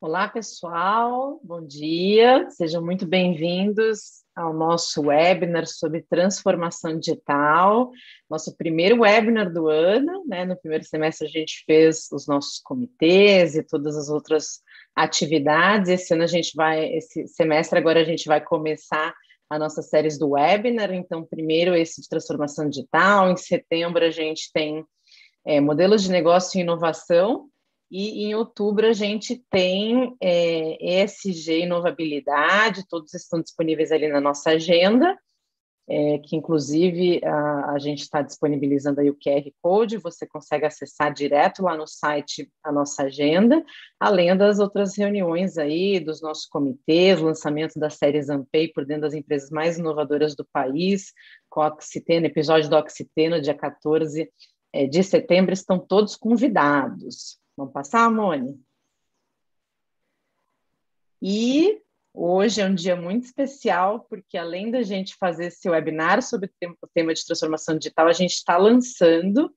Olá, pessoal. Bom dia. Sejam muito bem-vindos ao nosso webinar sobre transformação digital. Nosso primeiro webinar do ano, né? No primeiro semestre a gente fez os nossos comitês e todas as outras atividades. Esse semestre agora a gente vai começar a nossa série do webinar. Então, primeiro esse de transformação digital. Em setembro a gente tem modelos de negócio e inovação. E em outubro a gente tem ESG Inovabilidade, todos estão disponíveis ali na nossa agenda, que inclusive a gente está disponibilizando aí o QR Code, você consegue acessar direto lá no site a nossa agenda, além das outras reuniões aí, dos nossos comitês, lançamento das séries Ampay por dentro das empresas mais inovadoras do país, com a Oxiteno, episódio da Oxiteno, dia 14 de setembro, estão todos convidados. Vamos passar, Moni? E hoje é um dia muito especial, porque além da gente fazer esse webinar sobre o tema de transformação digital, a gente está lançando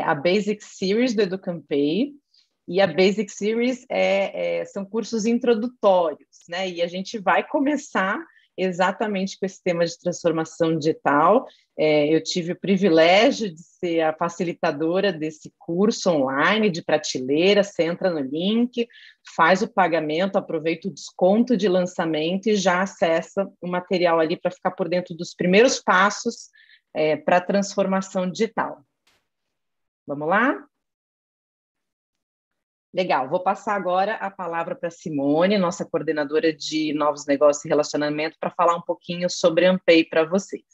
a Basic Series do Educampay, e a Basic Series são cursos introdutórios, né? E a gente vai começar exatamente com esse tema de transformação digital. Eu tive o privilégio de ser a facilitadora desse curso online de prateleira. Você entra no link, faz o pagamento, aproveita o desconto de lançamento e já acessa o material ali para ficar por dentro dos primeiros passos para a transformação digital. Vamos lá? Legal, vou passar agora a palavra para a Simone, nossa coordenadora de novos negócios e relacionamento, para falar um pouquinho sobre a Ampay para vocês.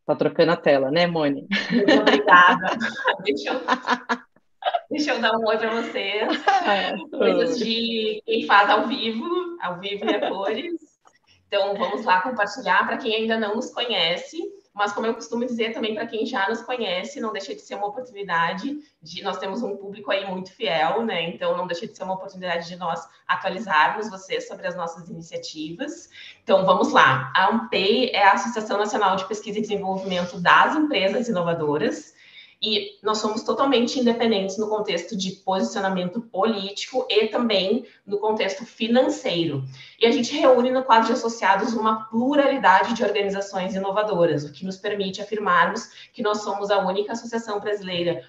Está trocando a tela, né, Moni? Muito obrigada. Deixa eu dar um oi para vocês. Coisas de quem faz ao vivo e a cores. Então, vamos lá compartilhar para quem ainda não nos conhece, mas como eu costumo dizer também para quem já nos conhece, não deixa de ser uma oportunidade nós temos um público aí muito fiel, né? Então, não deixa de ser uma oportunidade de nós atualizarmos vocês sobre as nossas iniciativas. Então, vamos lá. A Ampay é a Associação Nacional de Pesquisa e Desenvolvimento das Empresas Inovadoras. E nós somos totalmente independentes no contexto de posicionamento político e também no contexto financeiro. E a gente reúne no quadro de associados uma pluralidade de organizações inovadoras, o que nos permite afirmarmos que nós somos a única associação brasileira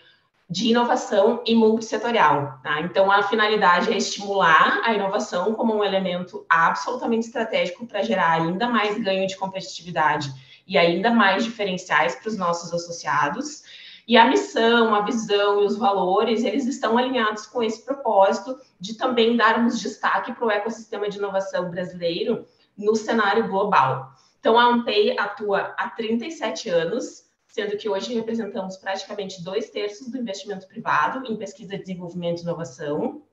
de inovação e multissetorial. Tá? Então, a finalidade é estimular a inovação como um elemento absolutamente estratégico para gerar ainda mais ganho de competitividade e ainda mais diferenciais para os nossos associados. E a missão, a visão e os valores, eles estão alinhados com esse propósito de também darmos destaque para o ecossistema de inovação brasileiro no cenário global. Então, a Ampay atua há 37 anos, sendo que hoje representamos praticamente 2/3 do investimento privado em pesquisa, desenvolvimento e inovação,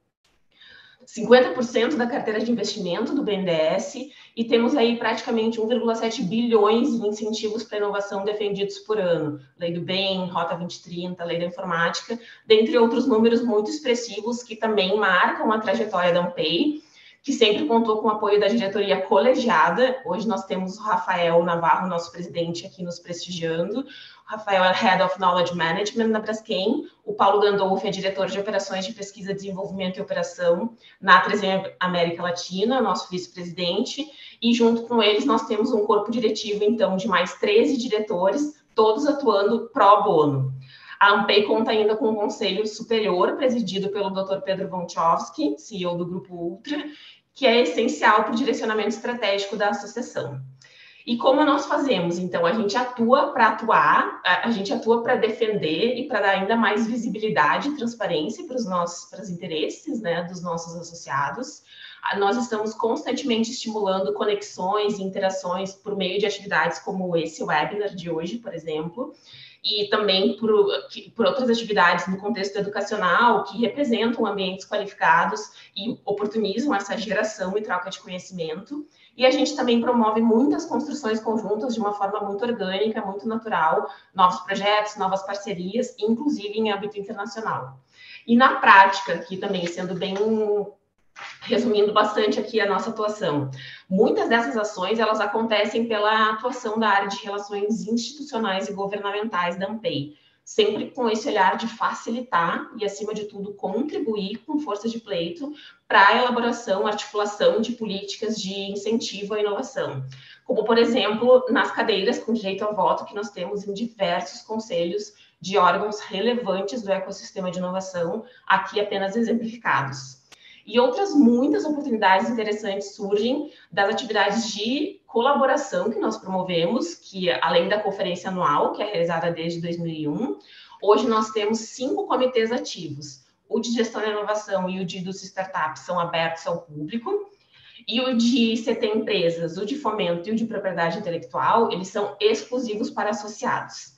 50% da carteira de investimento do BNDES, e temos aí praticamente 1,7 bilhões em incentivos para inovação defendidos por ano. Lei do Bem, Rota 2030, Lei da Informática, dentre outros números muito expressivos que também marcam a trajetória da Ampay, que sempre contou com o apoio da diretoria colegiada. Hoje nós temos o Rafael Navarro, nosso presidente, aqui nos prestigiando. O Rafael é Head of Knowledge Management na Braskem. O Paulo Gandolfi é diretor de operações de pesquisa, desenvolvimento e operação na 3M América Latina, nosso vice-presidente. E junto com eles nós temos um corpo diretivo, então, de mais 13 diretores, todos atuando pro bono. A Ampay conta ainda com um conselho superior, presidido pelo Dr. Pedro Wątchowski, CEO do Grupo Ultra, que é essencial para o direcionamento estratégico da associação. E como nós fazemos? Então, a gente atua para atuar, a gente atua para defender e para dar ainda mais visibilidade e transparência para os interesses, né, dos nossos associados. Nós estamos constantemente estimulando conexões e interações por meio de atividades como esse webinar de hoje, por exemplo, e também por outras atividades no contexto educacional que representam ambientes qualificados e oportunizam essa geração e troca de conhecimento. E a gente também promove muitas construções conjuntas de uma forma muito orgânica, muito natural, novos projetos, novas parcerias, inclusive em âmbito internacional. E na prática, aqui também sendo bem Resumindo bastante aqui a nossa atuação, muitas dessas ações elas acontecem pela atuação da área de relações institucionais e governamentais da ANPEI, sempre com esse olhar de facilitar e, acima de tudo, contribuir com força de pleito para a elaboração, articulação de políticas de incentivo à inovação, como, por exemplo, nas cadeiras com direito ao voto que nós temos em diversos conselhos de órgãos relevantes do ecossistema de inovação, aqui apenas exemplificados. E outras muitas oportunidades interessantes surgem das atividades de colaboração que nós promovemos, que além da conferência anual, que é realizada desde 2001, hoje nós temos 5 comitês ativos. O de gestão e inovação e o de dos startups são abertos ao público, e o de CT empresas, o de fomento e o de propriedade intelectual, eles são exclusivos para associados.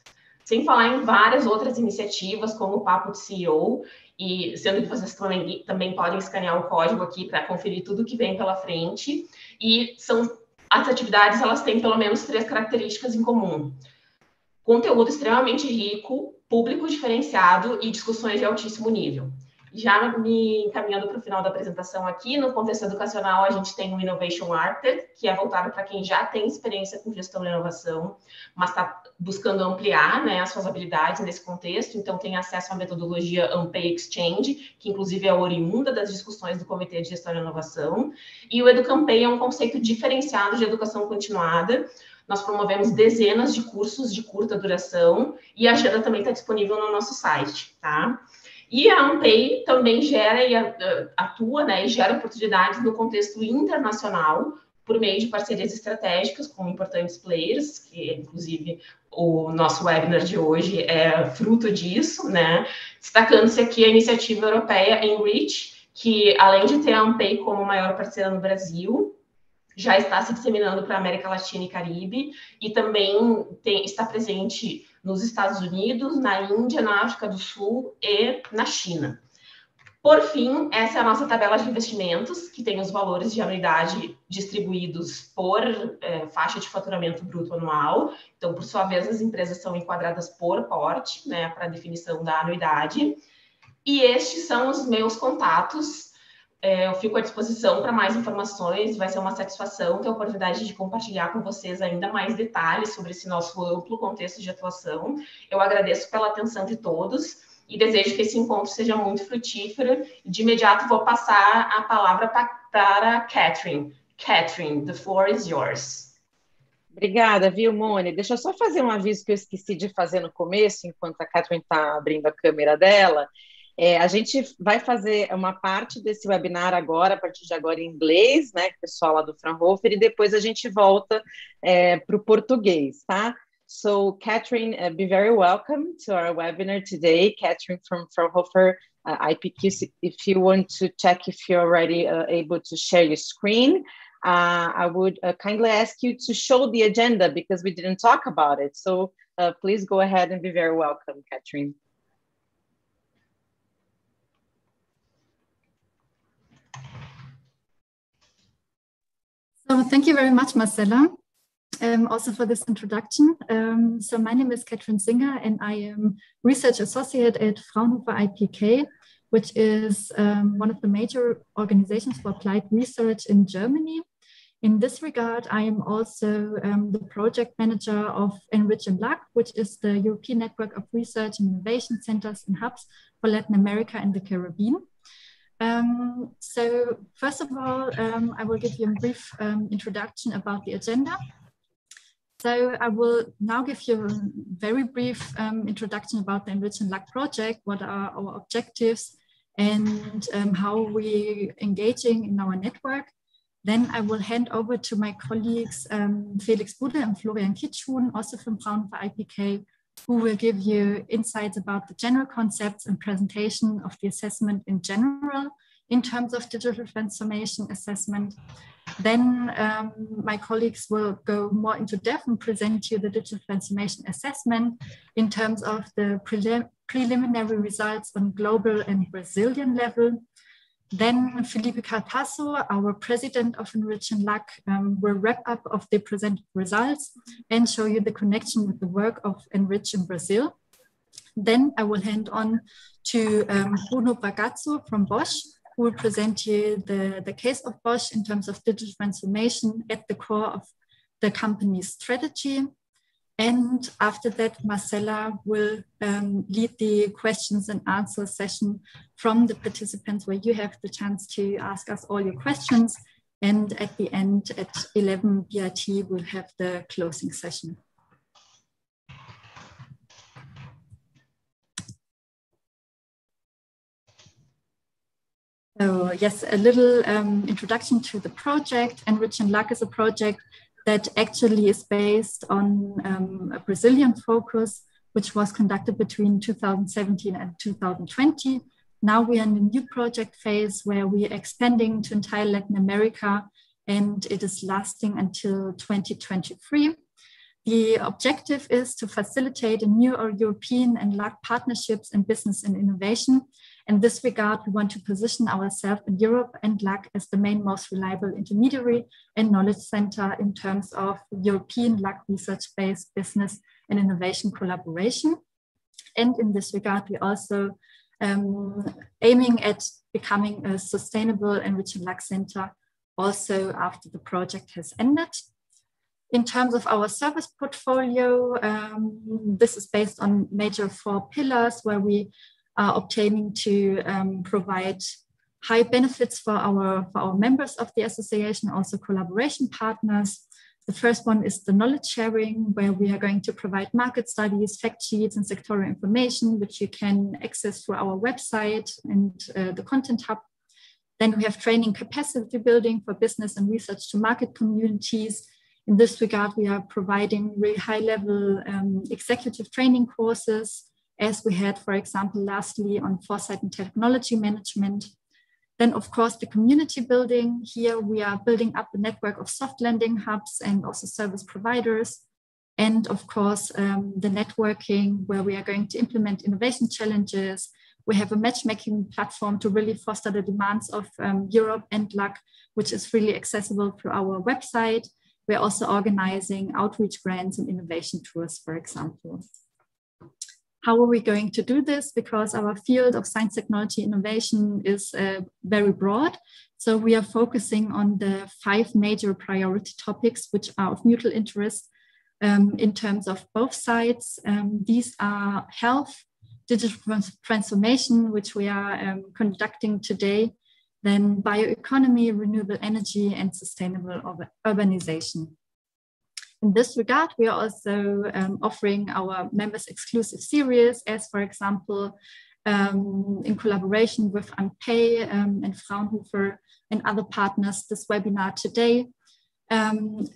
Sem falar em várias outras iniciativas, como o Papo de CEO, e sendo que vocês também podem escanear o código aqui para conferir tudo que vem pela frente. E as atividades, elas têm pelo menos 3 características em comum. Conteúdo extremamente rico, público diferenciado e discussões de altíssimo nível. Já me encaminhando para o final da apresentação aqui, no contexto educacional, a gente tem o Innovation Architect, que é voltado para quem já tem experiência com gestão e inovação, mas está buscando ampliar, né, as suas habilidades nesse contexto. Então, tem acesso à metodologia ANPEI Exchange, que inclusive é oriunda das discussões do Comitê de Gestão e Inovação. E o EduCampEI é um conceito diferenciado de educação continuada. Nós promovemos dezenas de cursos de curta duração e a agenda também está disponível no nosso site, tá? E a ANPEI também gera e atua, né, e gera oportunidades no contexto internacional por meio de parcerias estratégicas com importantes players, que inclusive o nosso webinar de hoje é fruto disso, né? Destacando-se aqui a iniciativa europeia Enrich, que além de ter a ANPEI como maior parceira no Brasil, já está se disseminando para a América Latina e Caribe, e também está presente nos Estados Unidos, na Índia, na África do Sul e na China. Por fim, essa é a nossa tabela de investimentos, que tem os valores de anuidade distribuídos por faixa de faturamento bruto anual. Então, por sua vez, as empresas são enquadradas por porte, né, para a definição da anuidade. E estes são os meus contatos. Eu fico à disposição para mais informações, vai ser uma satisfação ter a oportunidade de compartilhar com vocês ainda mais detalhes sobre esse nosso amplo contexto de atuação. Eu agradeço pela atenção de todos e desejo que esse encontro seja muito frutífero. De imediato, vou passar a palavra para Catherine. Catherine, the floor is yours. Obrigada, viu, Mônica? Deixa eu só fazer um aviso que eu esqueci de fazer no começo, enquanto a Catherine está abrindo a câmera dela. A gente vai fazer uma parte desse webinar agora, a partir de agora em inglês, né, com o pessoal lá do Fraunhofer, e depois a gente volta para o português, tá? So, Catherine, be very welcome to our webinar today. Catherine from Fraunhofer IPQ, if you want to check if you're already able to share your screen, I would kindly ask you to show the agenda because we didn't talk about it. So, please go ahead and be very welcome, Catherine. So thank you very much, Marcella, also for this introduction. So my name is Catherine Singer, and I am Research Associate at Fraunhofer IPK, which is one of the major organizations for applied research in Germany. In this regard, I am also the project manager of Enrich and LAC, which is the European Network of Research and Innovation Centers and Hubs for Latin America and the Caribbean. So first of all, I will give you a brief introduction about the agenda. So I will now give you a very brief introduction about the Enrich and LAC project, what are our objectives, and how we're engaging in our network. Then I will hand over to my colleagues, Felix Bude and Florian Kitschun, also from Fraunhofer IPK, who will give you insights about the general concepts and presentation of the assessment in general in terms of digital transformation assessment. Then my colleagues will go more into depth and present you the digital transformation assessment in terms of the preliminary results on global and Brazilian level. Then Felipe Cartasso, our president of Enrich and LAC, will wrap up of the presented results and show you the connection with the work of Enrich in Brazil. Then I will hand on to Bruno Bagazzo from Bosch, who will present you the case of Bosch in terms of digital transformation at the core of the company's strategy. And after that, Marcella will lead the questions and answer session from the participants, where you have the chance to ask us all your questions. And at the end, at 11 BRT, we'll have the closing session. So yes, a little introduction to the project. Enrich and Luck is a project that actually is based on a Brazilian focus, which was conducted between 2017 and 2020. Now we are in a new project phase where we are expanding to entire Latin America, and it is lasting until 2023. The objective is to facilitate a new European and Luck partnerships in business and innovation. In this regard, we want to position ourselves in Europe and Luck as the main, most reliable intermediary and knowledge center in terms of European Luck research-based business and innovation collaboration. And in this regard, we also aiming at becoming a sustainable Enrich and Luck center also after the project has ended. In terms of our service portfolio, this is based on major 4 pillars, where we are obtaining to provide high benefits for our members of the association, also collaboration partners. The first one is the knowledge sharing, where we are going to provide market studies, fact sheets, and sectoral information, which you can access through our website and the Content Hub. Then we have training capacity building for business and research to market communities. In this regard, we are providing really high-level executive training courses, as we had, for example, lastly on foresight and technology management. Then, of course, the community building. Here we are building up a network of soft landing hubs and also service providers. And of course, the networking, where we are going to implement innovation challenges. We have a matchmaking platform to really foster the demands of Europe and Luck, which is freely accessible through our website. We're also organizing outreach grants and innovation tours, for example. How are we going to do this? Because our field of science, technology, innovation is very broad. So we are focusing on the 5 major priority topics, which are of mutual interest in terms of both sides. These are health, digital transformation, which we are conducting today, then bioeconomy, renewable energy, and sustainable urbanization. In this regard, we are also offering our members exclusive series, as for example, in collaboration with Anpay and Fraunhofer and other partners, this webinar today.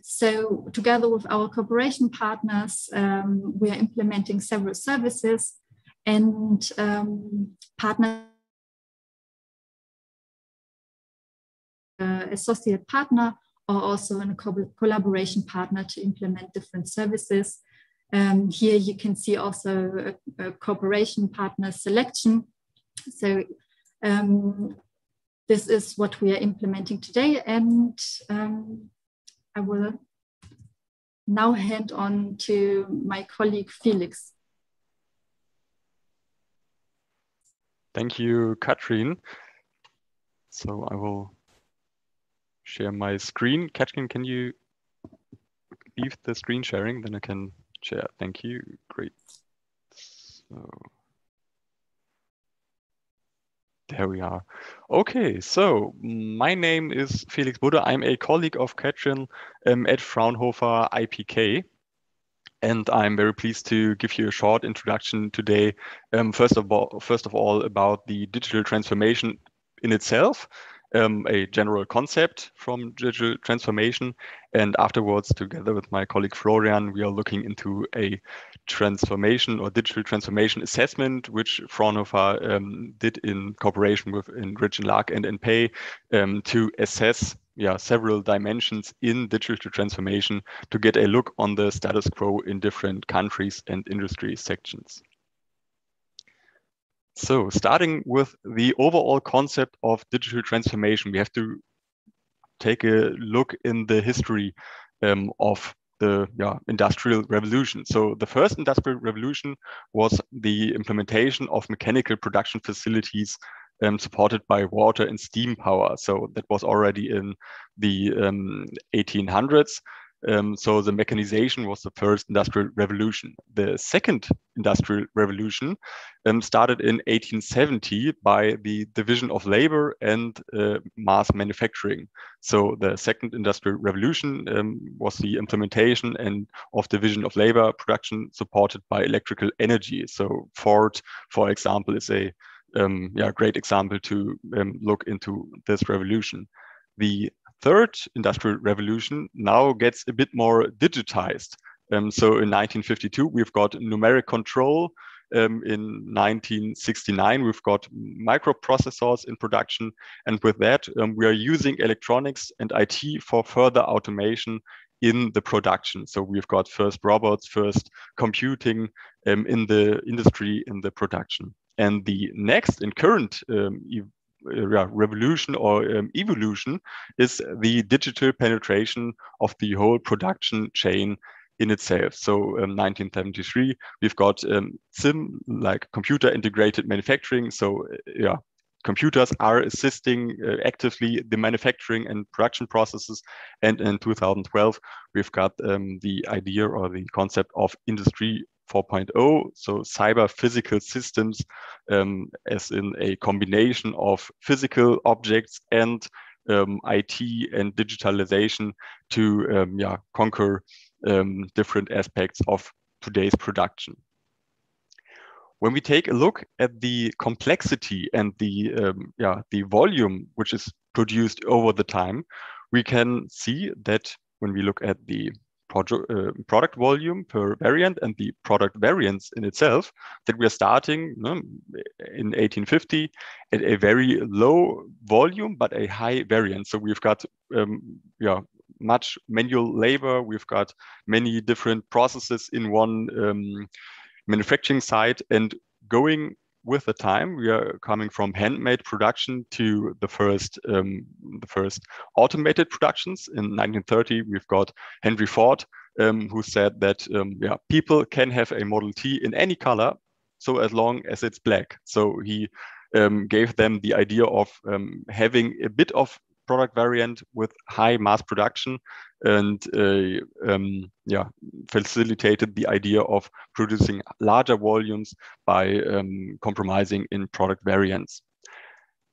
So together with our cooperation partners, we are implementing several services, and partner associate partner, or also a collaboration partner to implement different services. Here you can see also a cooperation partner selection. So this is what we are implementing today, and I will now hand on to my colleague Felix. Thank you, Katrin. So I will share my screen. Katrin, can you leave the screen sharing? Then I can share. Thank you. Great. So there we are. Okay, so my name is Felix Budde. I'm a colleague of Katrin at Fraunhofer IPK. And I'm very pleased to give you a short introduction today. First of all, about the digital transformation in itself, a general concept from digital transformation. And afterwards, together with my colleague Florian, we are looking into a transformation or digital transformation assessment, which Fraunhofer did in cooperation with Enrich and Luck and Anpay to assess several dimensions in digital transformation to get a look on the status quo in different countries and industry sections. So starting with the overall concept of digital transformation, we have to take a look in the history of the industrial revolution. So the first industrial revolution was the implementation of mechanical production facilities supported by water and steam power. So that was already in the 1800s. So the mechanization was the first industrial revolution. The second industrial revolution started in 1870 by the division of labor and mass manufacturing. So the second industrial revolution was the implementation of division of labor production supported by electrical energy. So Ford, for example, is a great example to look into this revolution. The third industrial revolution now gets a bit more digitized. So in 1952, we've got numeric control. In 1969, we've got microprocessors in production. And with that, we are using electronics and IT for further automation in the production. So we've got first robots, first computing in the industry, in the production. And the next and current revolution or evolution is the digital penetration of the whole production chain in itself. So 1973, we've got CIM, like computer integrated manufacturing. So computers are assisting actively the manufacturing and production processes. And in 2012, we've got the idea or the concept of Industry 4.0, so cyber physical systems, as in a combination of physical objects and IT and digitalization to conquer different aspects of today's production. When we take a look at the complexity and the volume which is produced over the time, we can see that when we look at the product volume per variant and the product variance in itself, that we are starting in 1850 at a very low volume, but a high variance. So we've got much manual labor. We've got many different processes in one manufacturing site, and going with the time, we are coming from handmade production to the first automated productions. In 1930, we've got Henry Ford, who said that people can have a Model T in any color, so as long as it's black. So he gave them the idea of having a bit of product variant with high mass production, and facilitated the idea of producing larger volumes by compromising in product variance.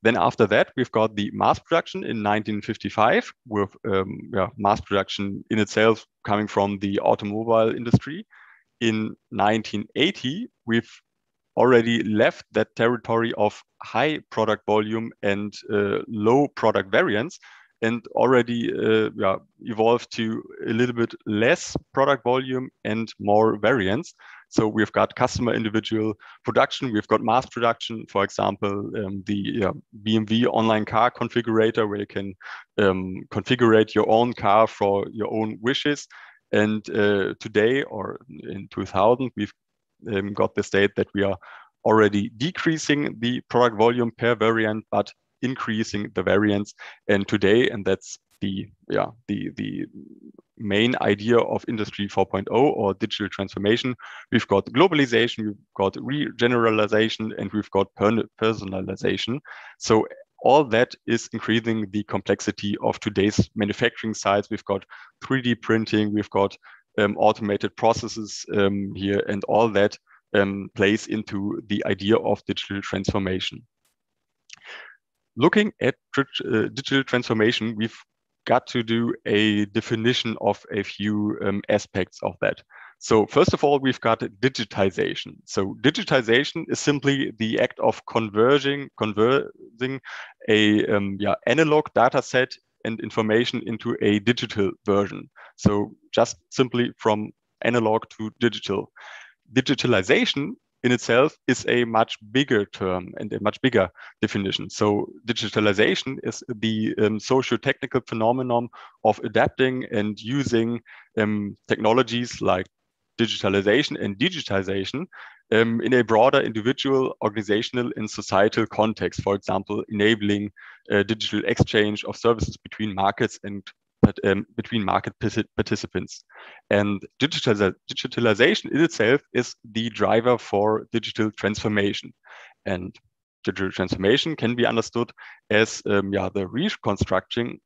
Then after that, we've got the mass production in 1955 with mass production in itself coming from the automobile industry. In 1980, we've already left that territory of high product volume and low product variance, and already evolved to a little bit less product volume and more variance. So we've got customer individual production, we've got mass production, for example, the BMW online car configurator, where you can configure your own car for your own wishes. And today, or in 2000, we've got the state that we are already decreasing the product volume per variant, but increasing the variance. And today, and that's the main idea of Industry 4.0 or digital transformation, we've got globalization, we've got regeneralization, and we've got personalization. So all that is increasing the complexity of today's manufacturing sites. We've got 3D printing, we've got automated processes here, and all that plays into the idea of digital transformation. Looking at digital transformation, we've got to do a definition of a few aspects of that. So first of all, we've got digitization. So digitization is simply the act of converting a analog data set and information into a digital version. So just simply from analog to digital. Digitalization in itself is a much bigger term and a much bigger definition. So digitalization is the socio-technical phenomenon of adapting and using technologies like digitalization and digitization in a broader individual, organizational, and societal context. For example, enabling digital exchange of services between markets and between market participants. And digitalization in itself is the driver for digital transformation. And digital transformation can be understood as the reconstruction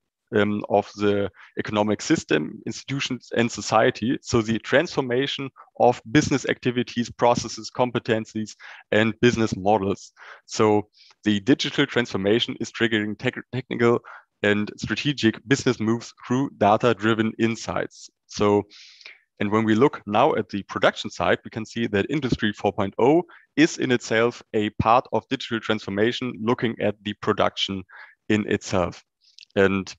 of the economic system, institutions, and society. So the transformation of business activities, processes, competencies, and business models. So the digital transformation is triggering technical and strategic business moves through data-driven insights. So, and when we look now at the production side, we can see that Industry 4.0 is in itself a part of digital transformation, looking at the production in itself. And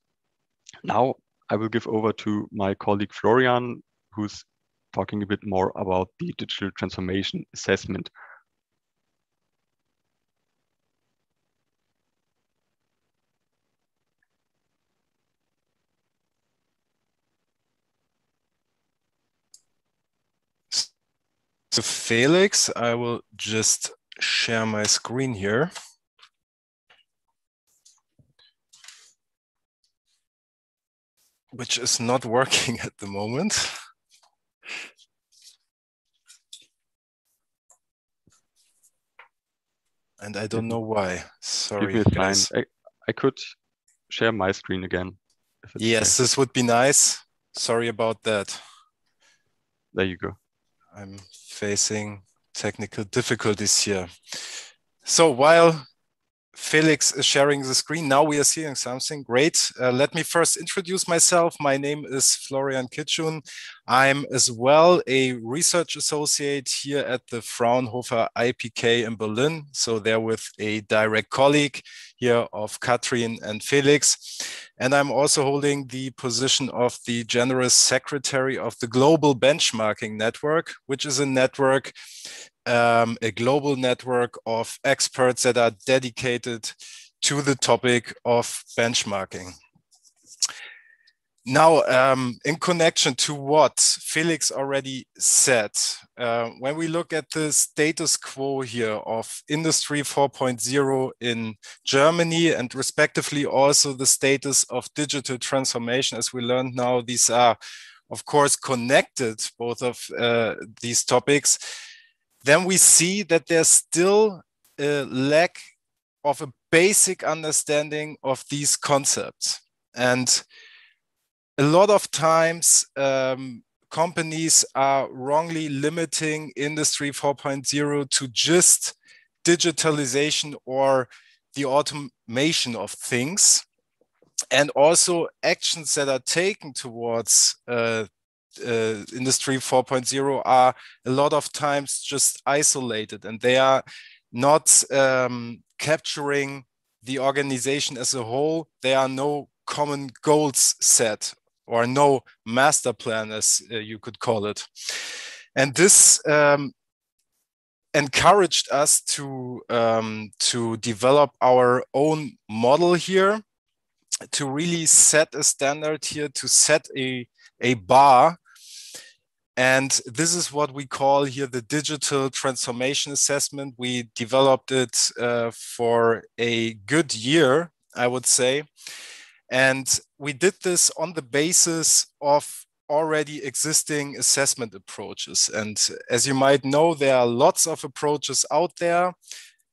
now I will give over to my colleague Florian, who's talking a bit more about the digital transformation assessment. So Felix, I will just share my screen here. Which is not working at the moment. And I don't know why. Sorry, guys. I could share my screen again. Yes, this would be nice. Sorry about that. There you go. I'm facing technical difficulties here. So while Felix is sharing the screen, now we are seeing something great. Let me first introduce myself. My name is Florian Kitschun. I'm as well a research associate here at the Fraunhofer IPK in Berlin. So there with a direct colleague here of Katrin and Felix. And I'm also holding the position of the General Secretary of the Global Benchmarking Network, which is a network, a global network of experts that are dedicated to the topic of benchmarking. Now, in connection to what Felix already said, when we look at the status quo here of Industry 4.0 in Germany and respectively also the status of digital transformation, as we learned now, these are, of course, connected, both of these topics, then we see that there's still a lack of a basic understanding of these concepts. And a lot of times, companies are wrongly limiting Industry 4.0 to just digitalization or the automation of things. And also actions that are taken towards Industry 4.0 are a lot of times just isolated, and they are not capturing the organization as a whole. There are no common goals set or no master plan, as you could call it. And this encouraged us to develop our own model here, to really set a standard here, to set a bar. And this is what we call here the digital transformation assessment. We developed it for a good year, I would say. And we did this on the basis of already existing assessment approaches. And as you might know, there are lots of approaches out there.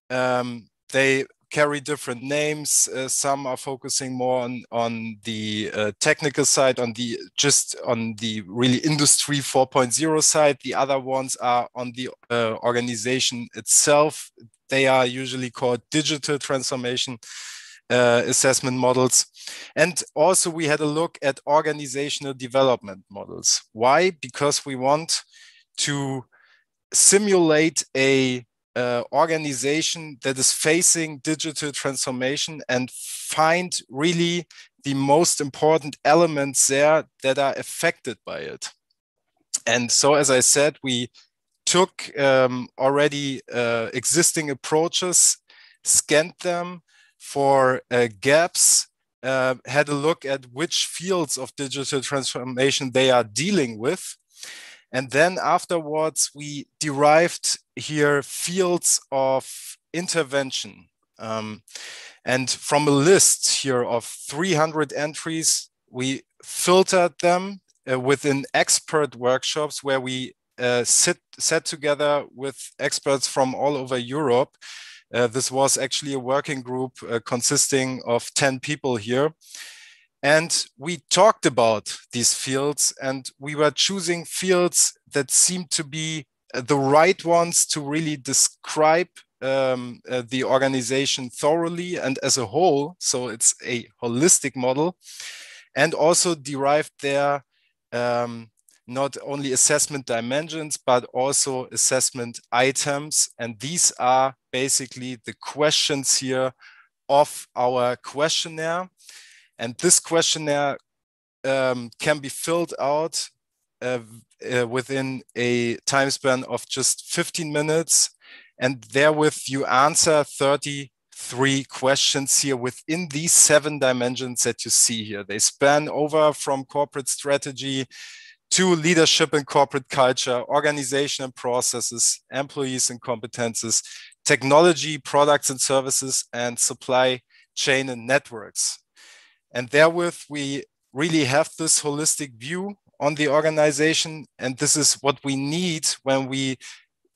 They carry different names. Some are focusing more on the technical side, on the really Industry 4.0 side. The other ones are on the organization itself. They are usually called digital transformation assessment models. And also we had a look at organizational development models. Why? Because we want to simulate a organization that is facing digital transformation and find really the most important elements there that are affected by it. And so, as I said, we took already existing approaches, scanned them for gaps, had a look at which fields of digital transformation they are dealing with. And then afterwards, we derived here fields of intervention. And from a list here of 300 entries, we filtered them within expert workshops where we sat together with experts from all over Europe This was actually a working group consisting of 10 people here. And we talked about these fields, and we were choosing fields that seemed to be the right ones to really describe the organization thoroughly and as a whole. So it's a holistic model, and also derived there not only assessment dimensions, but also assessment items. And these are basically the questions here of our questionnaire. And this questionnaire can be filled out within a time span of just 15 minutes. And therewith you answer 33 questions here within these 7 dimensions that you see here. They span over from corporate strategy to leadership and corporate culture, organization and processes, employees and competences, technology, products and services, and supply chain and networks. And therewith, we really have this holistic view on the organization. And this is what we need when we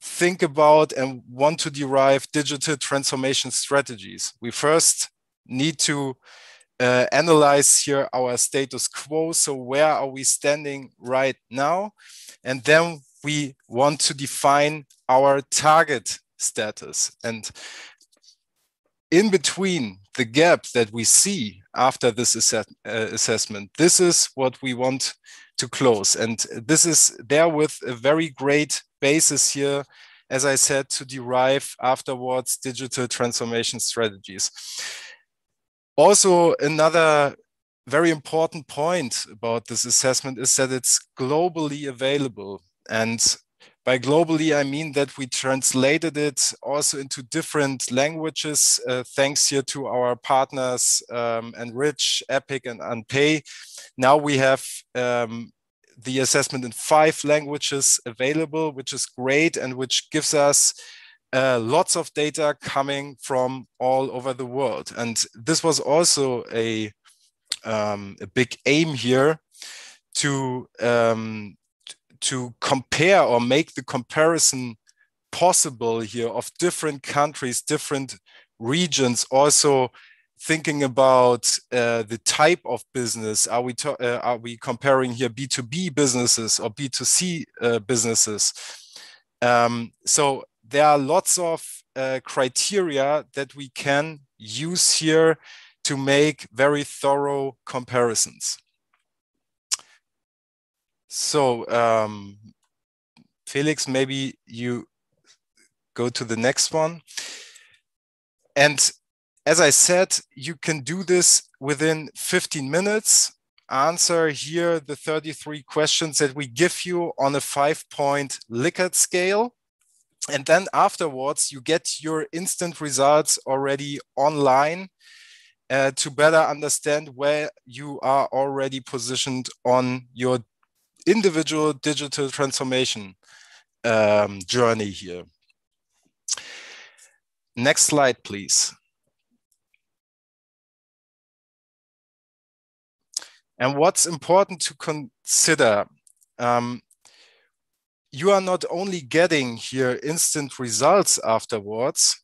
think about and want to derive digital transformation strategies. We first need to analyze here our status quo. So where are we standing right now? And then we want to define our target status. And in between the gap that we see after this assessment, this is what we want to close. And this is therewith a very great basis here, as I said, to derive afterwards digital transformation strategies. Also, another very important point about this assessment is that it's globally available. And by globally, I mean that we translated it also into different languages, thanks here to our partners, Enrich, Epic, and Unpay. Now we have the assessment in 5 languages available, which is great and which gives us lots of data coming from all over the world. And this was also a big aim here to compare or make the comparison possible here of different countries, different regions, also thinking about the type of business. Are we comparing here B2B businesses or B2C businesses? So there are lots of criteria that we can use here to make very thorough comparisons. So Felix, maybe you go to the next one. And as I said, you can do this within 15 minutes. Answer here the 33 questions that we give you on a 5-point Likert scale. And then afterwards, you get your instant results already online to better understand where you are already positioned on your individual digital transformation journey here. Next slide, please. And what's important to consider, you are not only getting here instant results afterwards,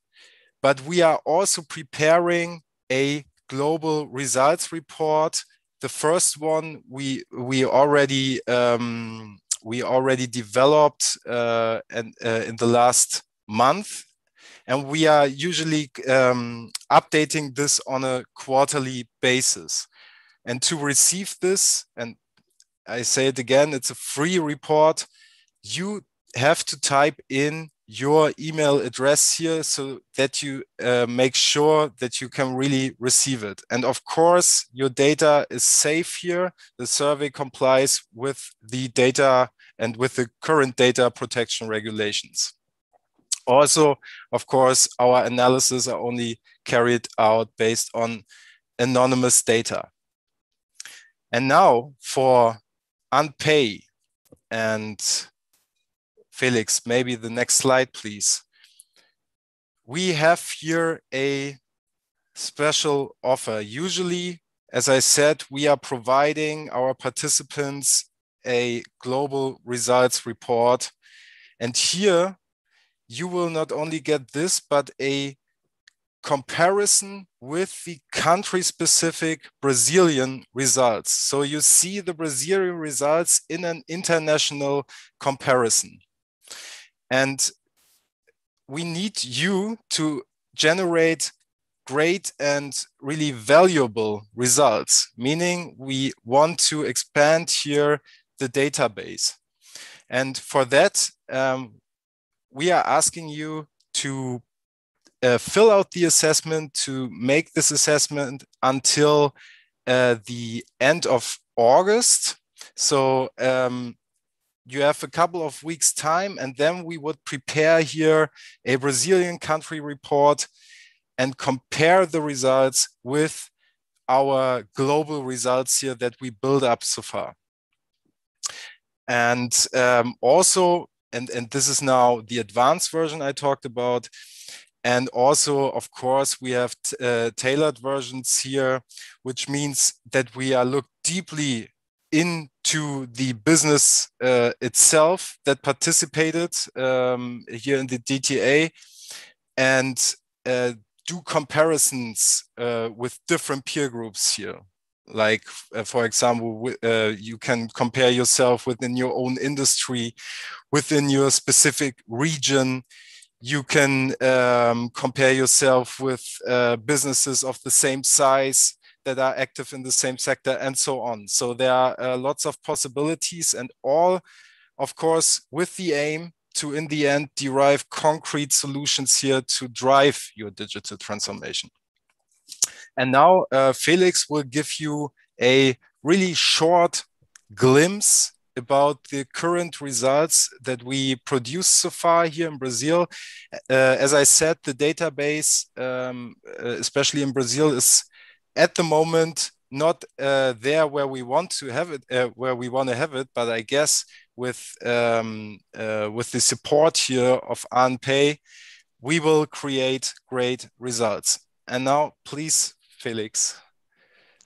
but we are also preparing a global results report. The first one we already developed in the last month, and we are usually updating this on a quarterly basis. And to receive this, and I say it again, it's a free report. You have to type in your email address here so that you make sure that you can really receive it. And of course, your data is safe here. The survey complies with the data and with the current data protection regulations. Also, of course, our analyses are only carried out based on anonymous data. And now for Unpay, and Felix, maybe the next slide, please. We have here a special offer. Usually, as I said, we are providing our participants a global results report. And here you will not only get this, but a comparison with the country-specific Brazilian results. So you see the Brazilian results in an international comparison. And we need you to generate great and really valuable results, meaning we want to expand here the database. And for that, we are asking you to fill out the assessment, to make this assessment until the end of August. So you have a couple of weeks time, and then we would prepare here a Brazilian country report and compare the results with our global results here that we build up so far. And also, and this is now the advanced version I talked about. And also, of course, we have tailored versions here, which means that we are look deeply into the business itself that participated here in the DTA, and do comparisons with different peer groups here. Like, for example, you can compare yourself within your own industry, within your specific region. You can compare yourself with businesses of the same size that are active in the same sector, and so on. So there are lots of possibilities, and all, of course, with the aim to, in the end, derive concrete solutions here to drive your digital transformation. And now Felix will give you a really short glimpse about the current results that we produced so far here in Brazil. As I said, the database, especially in Brazil, is at the moment not there where we want to have it, but I guess with the support here of ANPay, we will create great results. And now, please, Felix,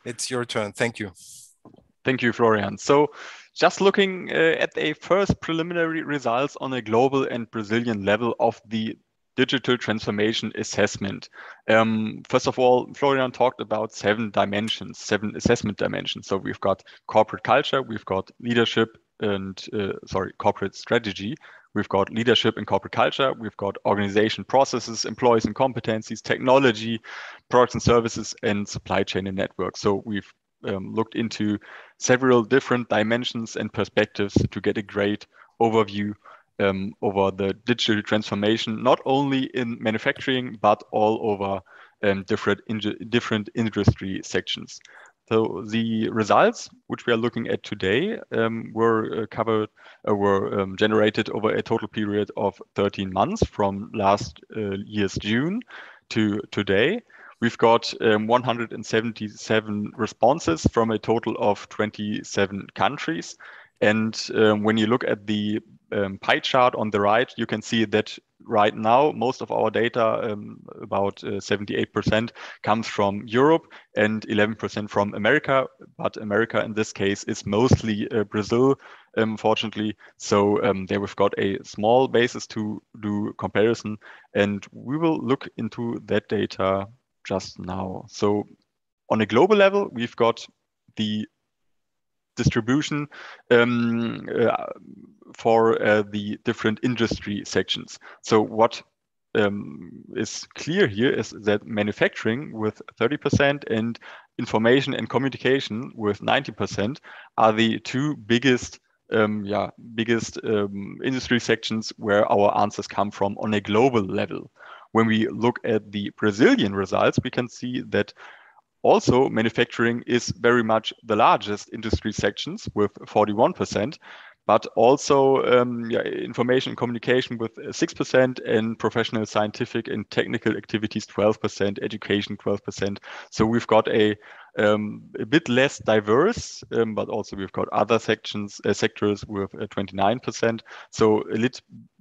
it's your turn. Thank you. Thank you, Florian. So just looking at the first preliminary results on a global and Brazilian level of the digital transformation assessment. First of all, Florian talked about seven assessment dimensions. So we've got corporate culture, we've got leadership and, corporate strategy. We've got leadership and corporate culture. We've got organization processes, employees and competencies, technology, products and services, and supply chain and network. So we've looked into several different dimensions and perspectives to get a great overview over the digital transformation, not only in manufacturing, but all over different industry sections. So the results, which we are looking at today, were generated over a total period of 13 months from last year's June to today. We've got 177 responses from a total of 27 countries. And when you look at the pie chart on the right, you can see that right now, most of our data, about 78%, comes from Europe and 11% from America. But America, in this case, is mostly Brazil, fortunately. So there we've got a small basis to do comparison. And we will look into that data just now. So on a global level, we've got the distribution for the different industry sections. So what is clear here is that manufacturing with 30% and information and communication with 90% are the two biggest industry sections where our answers come from on a global level. When we look at the Brazilian results, we can see that also manufacturing is very much the largest industry sections with 41%, but also information and communication with 6% and professional, scientific and technical activities 12%, education 12%. So we've got a bit less diverse, but also we've got other sectors with 29%. So a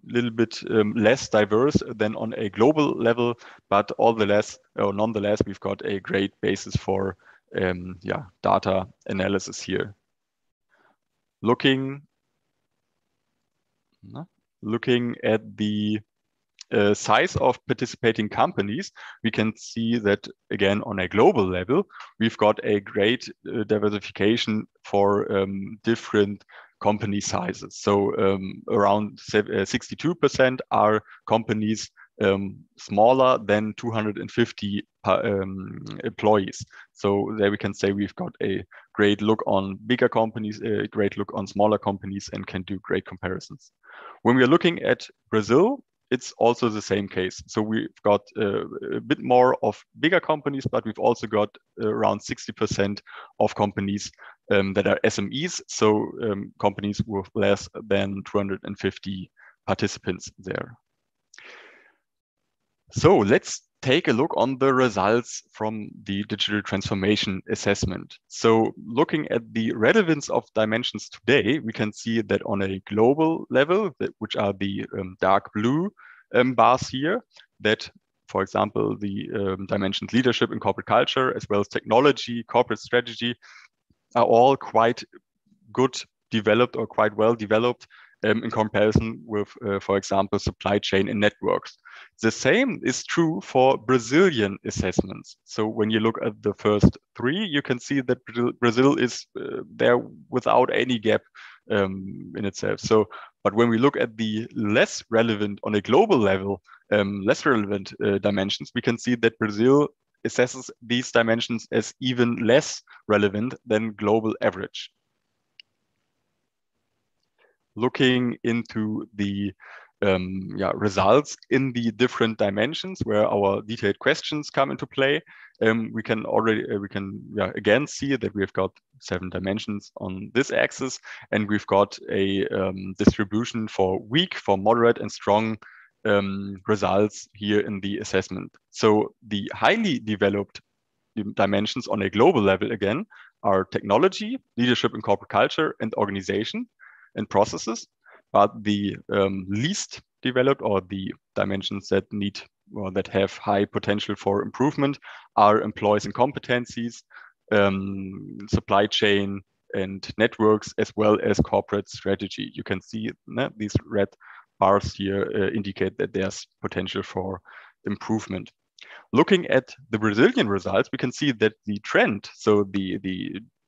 little bit less diverse than on a global level, but nonetheless, we've got a great basis for data analysis here. Looking at the size of participating companies, we can see that again on a global level, we've got a great diversification for different company sizes. So around 62% are companies smaller than 250 employees. So there we can say we've got a great look on bigger companies, a great look on smaller companies, and can do great comparisons. When we are looking at Brazil, it's also the same case. So we've got a bit more of bigger companies, but we've also got around 60% of companies that are SMEs, so companies with less than 250 participants there. So let's take a look on the results from the digital transformation assessment. So looking at the relevance of dimensions today, we can see that on a global level, which are the dark blue bars here, that, for example, the dimensions leadership and corporate culture, as well as technology, corporate strategy, are all quite good developed or quite well developed in comparison with, for example, supply chain and networks. The same is true for Brazilian assessments. So when you look at the first three, you can see that Brazil is there without any gap in itself. So, but when we look at the less relevant on a global level, less relevant dimensions, we can see that Brazil assesses these dimensions as even less relevant than global average. Looking into the results in the different dimensions where our detailed questions come into play, we can again see that we've got 7 dimensions on this axis, and we've got a distribution for weak, for moderate, and strong results here in the assessment. So the highly developed dimensions on a global level again are technology, leadership and corporate culture, and organization and processes. But the least developed, or the dimensions that need or that have high potential for improvement, are employees and competencies, supply chain and networks, as well as corporate strategy. You can see these red bars here indicate that there's potential for improvement. Looking at the Brazilian results, we can see that the trend, so the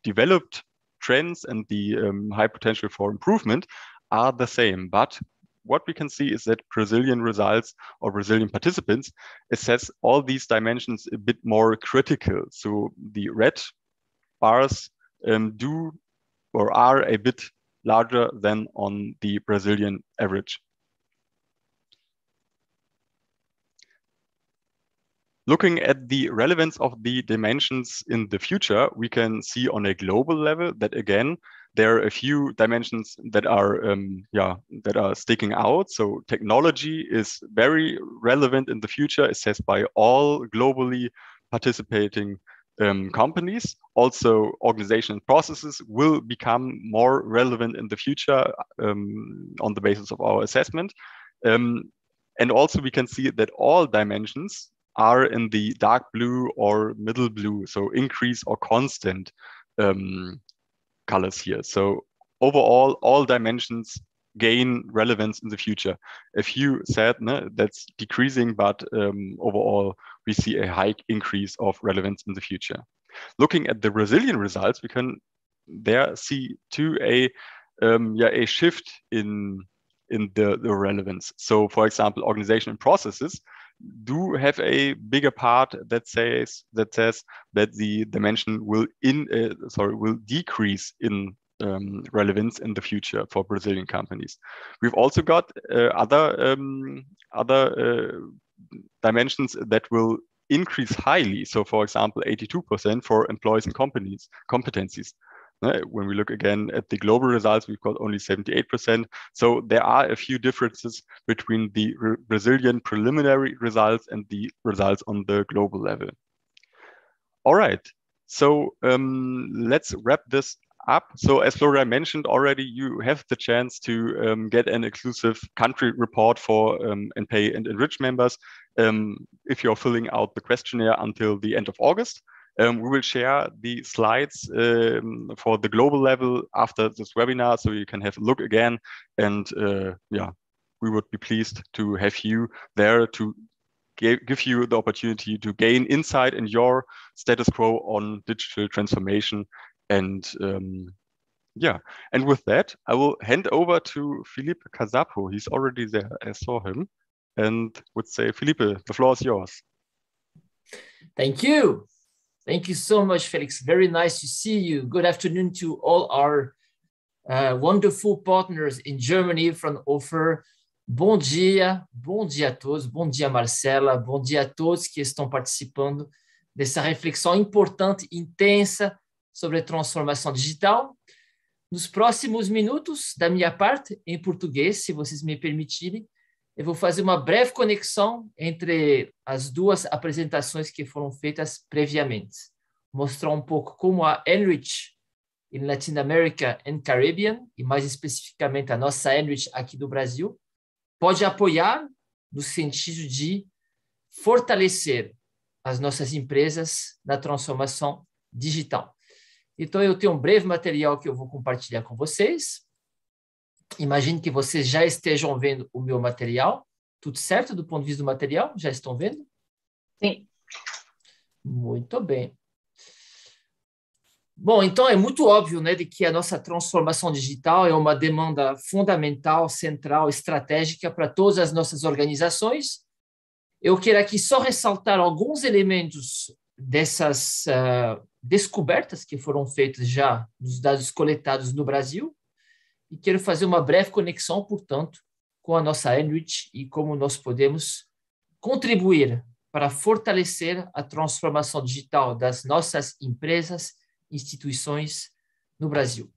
developed trends and the high potential for improvement are the same. But what we can see is that Brazilian results or Brazilian participants assess all these dimensions a bit more critical. So the red bars do or are a bit larger than on the Brazilian average. Looking at the relevance of the dimensions in the future, we can see on a global level that again, there are a few dimensions that are sticking out. So technology is very relevant in the future, assessed by all globally participating companies. Also, organization and processes will become more relevant in the future on the basis of our assessment. And also we can see that all dimensions are in the dark blue or middle blue, so increase or constant colors here. So overall, all dimensions gain relevance in the future. A few said that's decreasing, but overall, we see a high increase of relevance in the future. Looking at the Brazilian results, we can there see a shift in the relevance. So for example, organization and processes do have a bigger part that says that the dimension will decrease in relevance in the future for Brazilian companies. We've also got other dimensions that will increase highly. So for example, 82% for employees and competencies. When we look again at the global results, we've got only 78%. So there are a few differences between the Brazilian preliminary results and the results on the global level. All right, so let's wrap this up. So as Florian mentioned already, you have the chance to get an exclusive country report for NPay and Enrich members if you're filling out the questionnaire until the end of August. We will share the slides for the global level after this webinar, so you can have a look again. And we would be pleased to have you there to give you the opportunity to gain insight in your status quo on digital transformation. And yeah, and with that, I will hand over to Felipe Casapo. He's already there. I saw him, and would say, Felipe, the floor is yours. Thank you. Thank you so much, Felix. Very nice to see you. Good afternoon to all our wonderful partners in Germany from Fraunhofer. Bom dia a todos, bom dia Marcela, bom dia a todos que estão participando dessa reflexão importante, intensa sobre a transformação digital. Nos próximos minutos, da minha parte, em português, se vocês me permitirem, eu vou fazer uma breve conexão entre as duas apresentações que foram feitas previamente. Mostrar um pouco como a Enrich em Latin America and Caribbean, e mais especificamente a nossa Enrich aqui do Brasil, pode apoiar no sentido de fortalecer as nossas empresas na transformação digital. Então, eu tenho um breve material que eu vou compartilhar com vocês. Imagino que vocês já estejam vendo o meu material. Tudo certo do ponto de vista do material? Já estão vendo? Sim. Muito bem. Bom, então é muito óbvio, né, de que a nossa transformação digital é uma demanda fundamental, central, estratégica para todas as nossas organizações. Eu quero aqui só ressaltar alguns elementos dessas descobertas que foram feitas já nos dados coletados no Brasil e quero fazer uma breve conexão, portanto, com a nossa Enrich e como nós podemos contribuir para fortalecer a transformação digital das nossas empresas, instituições no Brasil.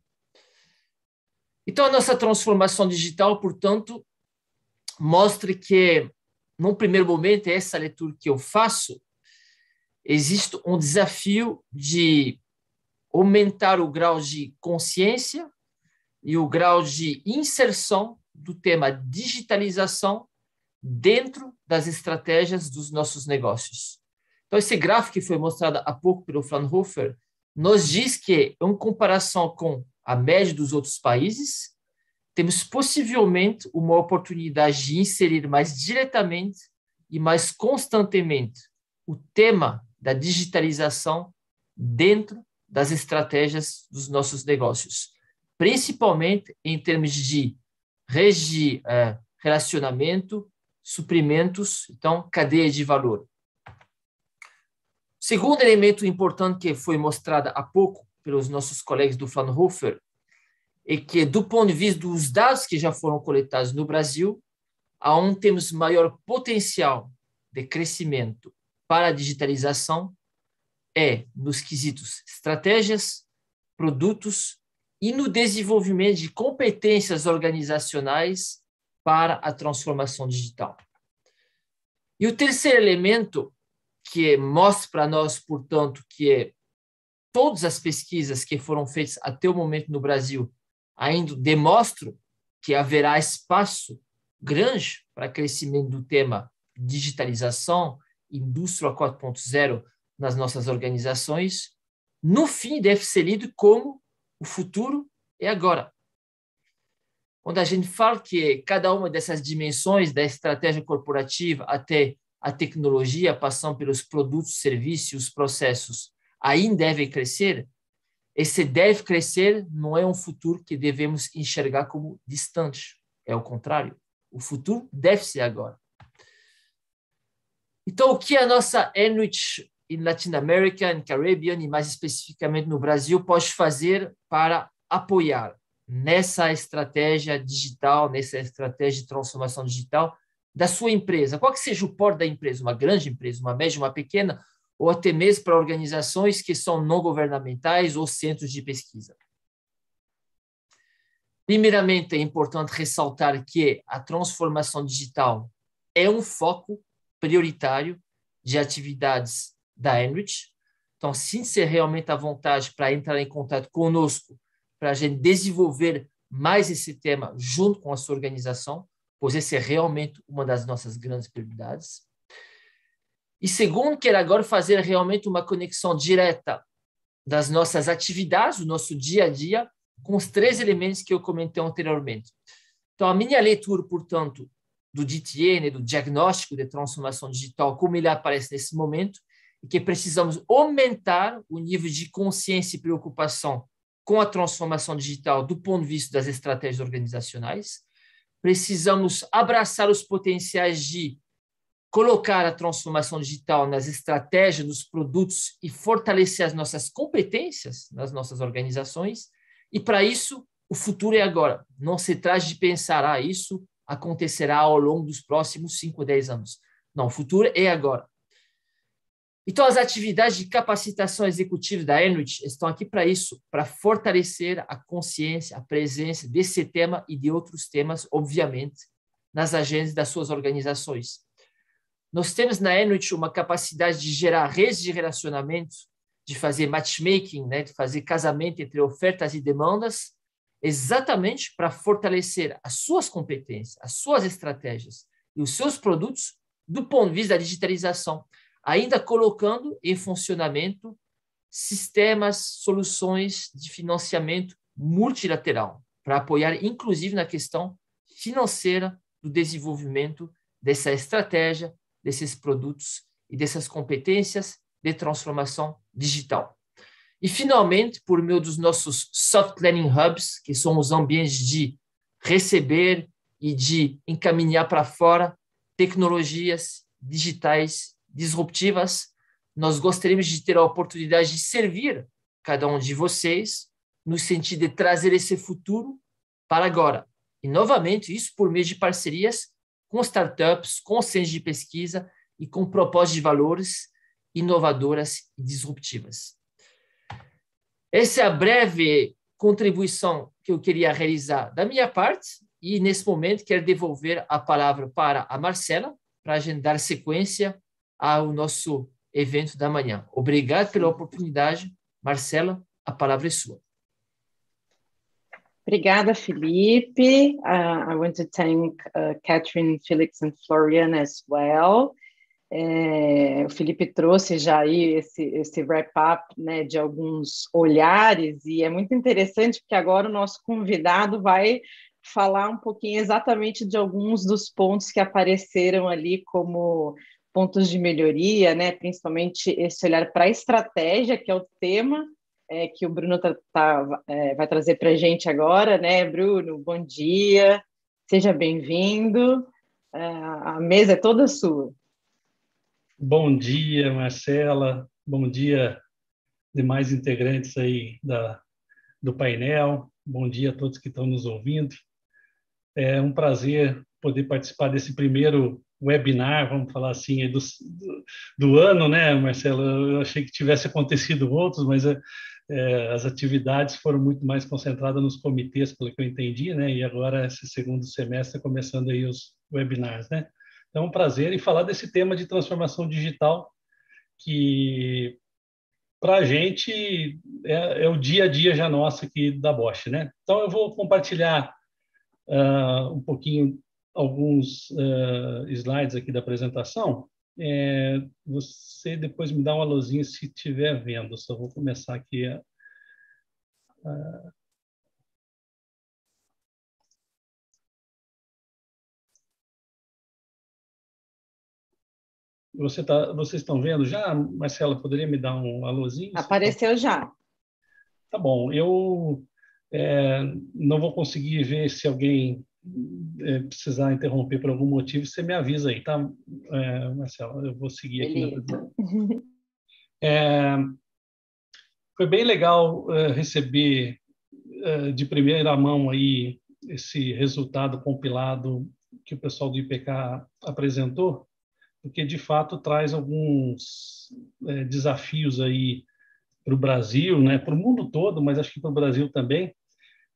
Então, a nossa transformação digital, portanto, mostra que, num primeiro momento, essa leitura que eu faço, existe um desafio de aumentar o grau de consciência e o grau de inserção do tema digitalização dentro das estratégias dos nossos negócios. Então, esse gráfico que foi mostrado há pouco pelo Fraunhofer nos diz que, em comparação com a média dos outros países, temos possivelmente uma oportunidade de inserir mais diretamente e mais constantemente o tema da digitalização dentro das estratégias dos nossos negócios, principalmente em termos de redes de relacionamento, suprimentos, então, cadeia de valor. Segundo elemento importante que foi mostrado há pouco pelos nossos colegas do Fraunhofer é que, do ponto de vista dos dados que já foram coletados no Brasil, aonde temos maior potencial de crescimento para a digitalização é nos quesitos estratégias, produtos e no desenvolvimento de competências organizacionais para a transformação digital. E o terceiro elemento que mostra para nós, portanto, que todas as pesquisas que foram feitas até o momento no Brasil ainda demonstram que haverá espaço grande para crescimento do tema digitalização, indústria 4.0 nas nossas organizações, no fim deve ser lido como o futuro é agora. Quando a gente fala que cada uma dessas dimensões da estratégia corporativa até a tecnologia, passando pelos produtos, serviços, processos, ainda deve crescer, esse deve crescer não é um futuro que devemos enxergar como distante, é o contrário. O futuro deve ser agora. Então, o que a nossa Enrich em Latin America, em Caribbean e mais especificamente no Brasil pode fazer para apoiar nessa estratégia digital, nessa estratégia de transformação digital da sua empresa, qual que seja o porte da empresa, uma grande empresa, uma média, uma pequena, ou até mesmo para organizações que são não governamentais ou centros de pesquisa. Primeiramente, é importante ressaltar que a transformação digital é um foco prioritário de atividades da Enrich. Então, sinta-se realmente à vontade para entrar em contato conosco, para a gente desenvolver mais esse tema junto com a sua organização, pois essa é realmente uma das nossas grandes prioridades. E segundo, quero agora fazer realmente uma conexão direta das nossas atividades, do nosso dia a dia, com os três elementos que eu comentei anteriormente. Então, a minha leitura, portanto, do DTN, do diagnóstico de transformação digital, como ele aparece nesse momento, e que precisamos aumentar o nível de consciência e preocupação com a transformação digital do ponto de vista das estratégias organizacionais. Precisamos abraçar os potenciais de colocar a transformação digital nas estratégias, nos produtos e fortalecer as nossas competências nas nossas organizações. E, para isso, o futuro é agora. Não se trata de pensar, isso acontecerá ao longo dos próximos 5 ou 10 anos. Não, o futuro é agora. Então, as atividades de capacitação executiva da Enrich estão aqui para isso, para fortalecer a consciência, a presença desse tema e de outros temas, obviamente, nas agendas das suas organizações. Nós temos na Enrich uma capacidade de gerar redes de relacionamento, de fazer matchmaking, de fazer casamento entre ofertas e demandas, exatamente para fortalecer as suas competências, as suas estratégias e os seus produtos do ponto de vista da digitalização, ainda colocando em funcionamento sistemas, soluções de financiamento multilateral, para apoiar, inclusive, na questão financeira do desenvolvimento dessa estratégia, desses produtos e dessas competências de transformação digital. E, finalmente, por meio dos nossos Soft Learning Hubs, que são os ambientes de receber e de encaminhar para fora tecnologias digitais disruptivas, nós gostaríamos de ter a oportunidade de servir cada um de vocês no sentido de trazer esse futuro para agora. E, novamente, isso por meio de parcerias com startups, com centros de pesquisa e com propostas de valores inovadoras e disruptivas. Essa é a breve contribuição que eu queria realizar da minha parte e, nesse momento, quero devolver a palavra para a Marcela, para a gente dar sequência ao nosso evento da manhã. Obrigado pela oportunidade. Marcela, a palavra é sua. Obrigada, Felipe. I want to thank Catherine, Felix and Florian as well. O Felipe trouxe já aí esse wrap-up, de alguns olhares, e é muito interessante porque agora o nosso convidado vai falar um pouquinho exatamente de alguns dos pontos que apareceram ali como pontos de melhoria, principalmente esse olhar para a estratégia, que é o tema que o Bruno vai trazer para a gente agora, Bruno? Bom dia, seja bem-vindo, a mesa é toda sua. Bom dia, Marcela, bom dia demais integrantes aí do painel, bom dia a todos que estão nos ouvindo. É um prazer poder participar desse primeiro webinar, vamos falar assim, do ano, Marcelo? Eu achei que tivesse acontecido outros, mas as atividades foram muito mais concentradas nos comitês, pelo que eu entendi, e agora esse segundo semestre começando aí os webinars, Então, é um prazer em falar desse tema de transformação digital que, para a gente, é o dia a dia já nosso aqui da Bosch, Então, eu vou compartilhar um pouquinho alguns slides aqui da apresentação. Você depois me dá uma luzinha se estiver vendo. Só vou começar aqui Vocês estão vendo já? Marcela, poderia me dar um alôzinho? Apareceu já. Tá bom. Eu não vou conseguir ver se alguém precisar interromper por algum motivo. Você me avisa aí, tá, Marcela? Eu vou seguir aqui na apresentação. Foi bem legal receber de primeira mão aí esse resultado compilado que o pessoal do IPK apresentou, porque de fato traz alguns desafios aí para o Brasil, para o mundo todo, mas acho que para o Brasil também.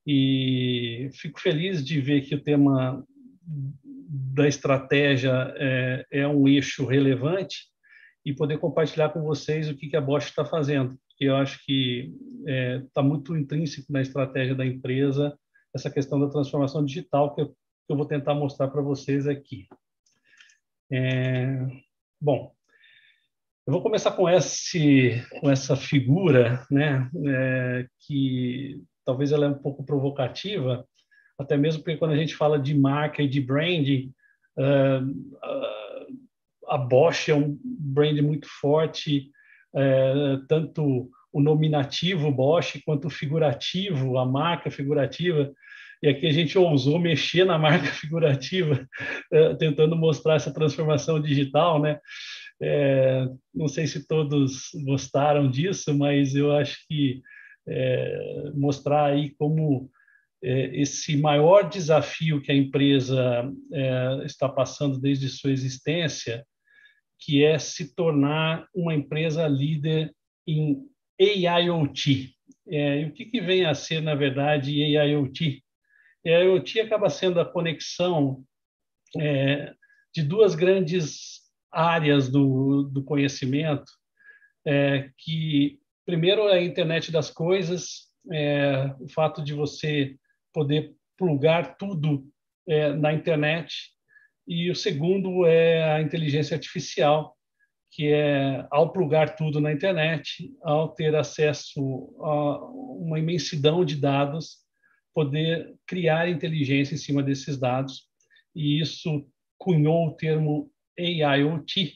E fico feliz de ver que o tema da estratégia é um eixo relevante e poder compartilhar com vocês o que a Bosch está fazendo. Eu acho que está muito intrínseco na estratégia da empresa essa questão da transformação digital que eu vou tentar mostrar para vocês aqui. Bom, eu vou começar com essa figura, que talvez ela é um pouco provocativa, até mesmo porque quando a gente fala de marca e de branding, A Bosch é um brand muito forte, tanto o nominativo Bosch quanto o figurativo, a marca figurativa. E aqui a gente ousou mexer na marca figurativa, tentando mostrar essa transformação digital, né? Não sei se todos gostaram disso, mas eu acho que mostrar aí como esse maior desafio que a empresa está passando desde sua existência, que é se tornar uma empresa líder em AIoT. E o que vem a ser, na verdade, AIoT? AIoT acaba sendo a conexão de duas grandes áreas do conhecimento, que, primeiro, é a internet das coisas, o fato de você poder plugar tudo na internet, e o segundo é a inteligência artificial, que é, ao plugar tudo na internet, ao ter acesso a uma imensidão de dados, poder criar inteligência em cima desses dados. E isso cunhou o termo AIoT,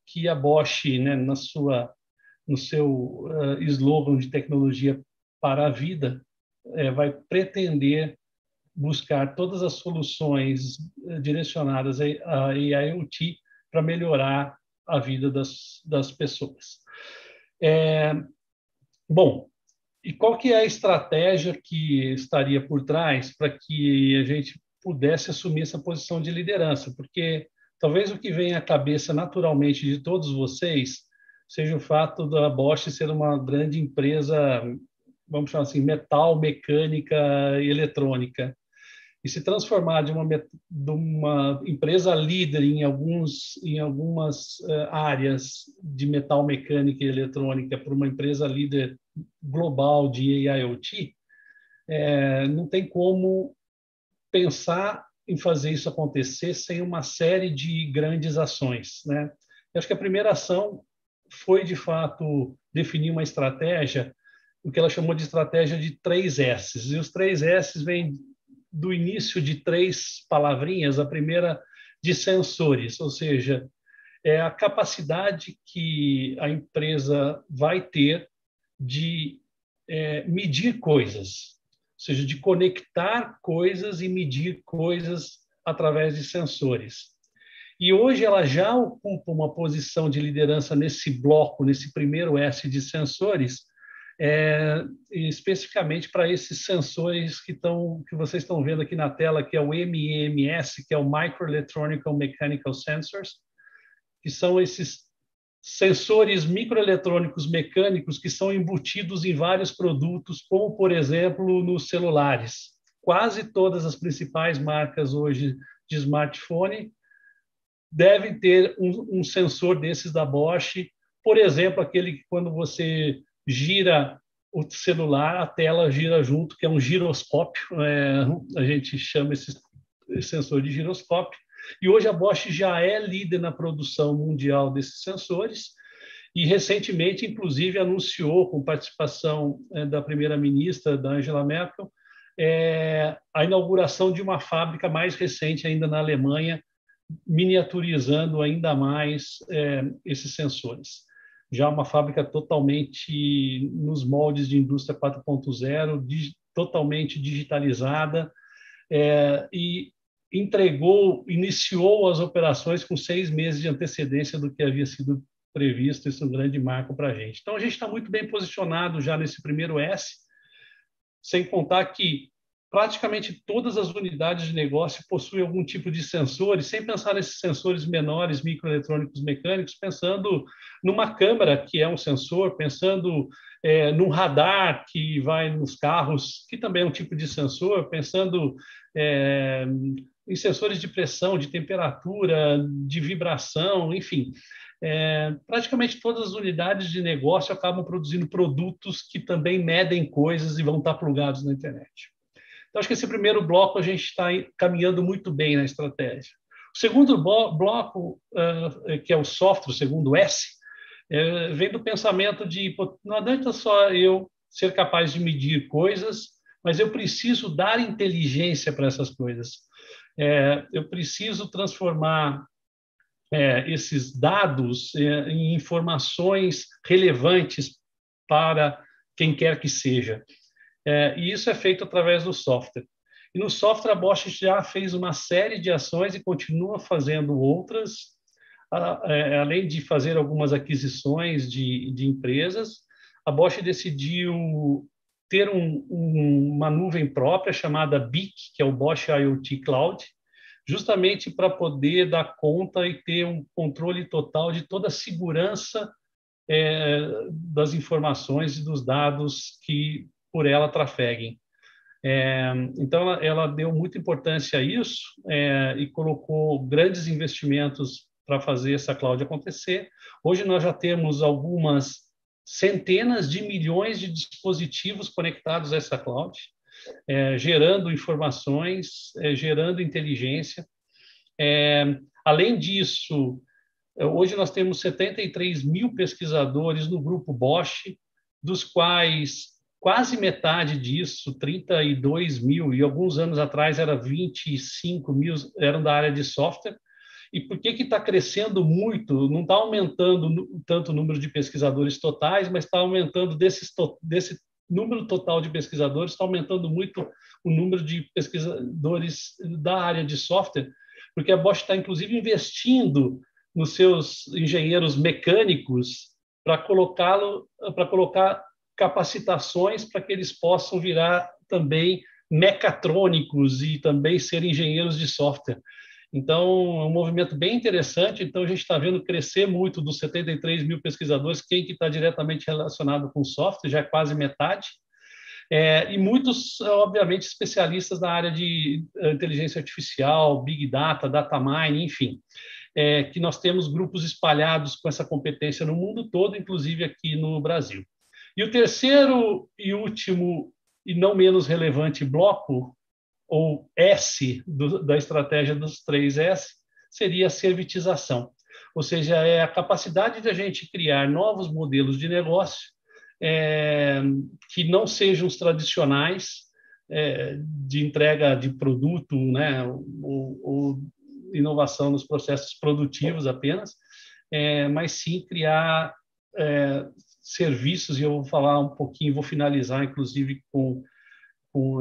que a Bosch, né, no seu slogan de tecnologia para a vida, vai pretender buscar todas as soluções direcionadas a AIoT para melhorar a vida das pessoas. Bom, e qual que é a estratégia que estaria por trás para que a gente pudesse assumir essa posição de liderança? Porque talvez o que vem à cabeça naturalmente de todos vocês seja o fato da Bosch ser uma grande empresa, vamos chamar assim, metal, mecânica e eletrônica, e se transformar de uma empresa líder em algumas áreas de metal, mecânica e eletrônica para uma empresa líder global de AIoT, não tem como pensar em fazer isso acontecer sem uma série de grandes ações, né? Eu acho que a primeira ação foi, de fato, definir uma estratégia, o que ela chamou de estratégia de 3 S's. E os 3 S's vêm do início de 3 palavrinhas. A primeira, de sensores, ou seja, é a capacidade que a empresa vai ter de medir coisas, ou seja, de conectar coisas e medir coisas através de sensores. E hoje ela já ocupa uma posição de liderança nesse bloco, nesse primeiro S de sensores, especificamente para esses sensores que vocês estão vendo aqui na tela, que é o MEMS, que é o Microelectronic Mechanical Sensors, que são esses sensores microeletrônicos mecânicos que são embutidos em vários produtos, como, por exemplo, nos celulares. Quase todas as principais marcas hoje de smartphone devem ter um sensor desses da Bosch, por exemplo, aquele que quando você gira o celular, a tela gira junto, que é um giroscópio, a gente chama esse sensor de giroscópio, e hoje a Bosch já é líder na produção mundial desses sensores, e recentemente, inclusive, anunciou, com participação da primeira-ministra, da Angela Merkel, a inauguração de uma fábrica mais recente ainda na Alemanha, miniaturizando ainda mais esses sensores. Já uma fábrica totalmente nos moldes de indústria 4.0, totalmente digitalizada, e iniciou as operações com 6 meses de antecedência do que havia sido previsto. Isso é um grande marco para a gente. Então, a gente está muito bem posicionado já nesse primeiro S, sem contar que praticamente todas as unidades de negócio possuem algum tipo de sensores, sem pensar nesses sensores menores, microeletrônicos mecânicos, pensando numa câmera, que é um sensor, pensando num radar que vai nos carros, que também é um tipo de sensor, pensando em sensores de pressão, de temperatura, de vibração, enfim. Praticamente todas as unidades de negócio acabam produzindo produtos que também medem coisas e vão estar plugados na internet. Então, acho que esse primeiro bloco a gente está caminhando muito bem na estratégia. O segundo bloco, que é o software, o segundo S, vem do pensamento de não adianta só eu ser capaz de medir coisas, mas eu preciso dar inteligência para essas coisas. eu preciso transformar esses dados em informações relevantes para quem quer que seja. E isso é feito através do software. E no software, a Bosch já fez uma série de ações e continua fazendo outras, além de fazer algumas aquisições de empresas. A Bosch decidiu ter uma nuvem própria chamada BIC, que é o Bosch IoT Cloud, justamente para poder dar conta e ter um controle total de toda a segurança das informações e dos dados que por ela trafeguem. Então, ela deu muita importância a isso e colocou grandes investimentos para fazer essa cloud acontecer. Hoje nós já temos algumas centenas de milhões de dispositivos conectados a essa cloud, gerando informações, gerando inteligência. Além disso, hoje nós temos 73 mil pesquisadores no grupo Bosch, dos quais quase metade disso, 32 mil, e alguns anos atrás era 25 mil, eram da área de software. E por que está crescendo muito? Não está aumentando tanto o número de pesquisadores totais, mas está aumentando desse número total de pesquisadores, está aumentando muito o número de pesquisadores da área de software, porque a Bosch está, inclusive, investindo nos seus engenheiros mecânicos para colocar capacitações para que eles possam virar também mecatrônicos e também ser engenheiros de software. Então, é um movimento bem interessante. Então, a gente está vendo crescer muito dos 73 mil pesquisadores, quem que está diretamente relacionado com software, já é quase metade. E muitos, obviamente, especialistas da área de inteligência artificial, Big Data, Data Mining, enfim, que nós temos grupos espalhados com essa competência no mundo todo, inclusive aqui no Brasil. E o terceiro e último, e não menos relevante bloco, ou S da estratégia dos 3S, seria a servitização. Ou seja, é a capacidade de a gente criar novos modelos de negócio que não sejam os tradicionais de entrega de produto, né, ou inovação nos processos produtivos apenas, mas sim criar serviços, e eu vou falar um pouquinho, vou finalizar, inclusive, com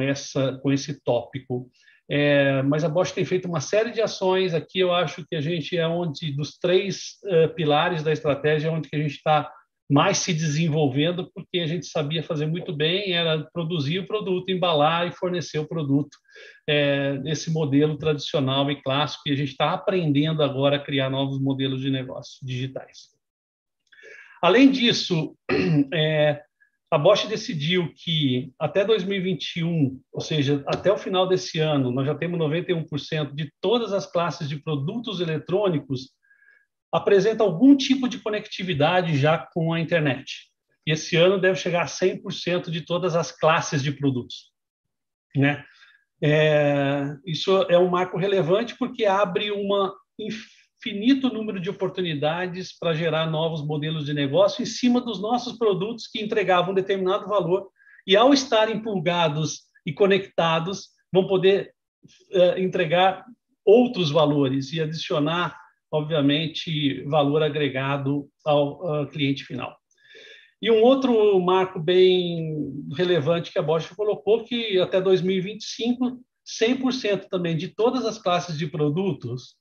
esse tópico. Mas a Bosch tem feito uma série de ações. Aqui eu acho que a gente é onde, dos três pilares da estratégia, onde que a gente está mais se desenvolvendo, porque a gente sabia fazer muito bem, era produzir o produto, embalar e fornecer o produto nesse modelo tradicional e clássico, e a gente está aprendendo agora a criar novos modelos de negócio digitais. Além disso, a Bosch decidiu que até 2021, ou seja, até o final desse ano, nós já temos 91% de todas as classes de produtos eletrônicos apresenta algum tipo de conectividade já com a internet. E esse ano deve chegar a 100% de todas as classes de produtos, né? Isso é um marco relevante porque abre um infinito número de oportunidades para gerar novos modelos de negócio em cima dos nossos produtos que entregavam um determinado valor e, ao estarem plugados e conectados, vão poder entregar outros valores e adicionar, obviamente, valor agregado ao cliente final. E um outro marco bem relevante que a Bosch colocou, que até 2025, 100% também de todas as classes de produtos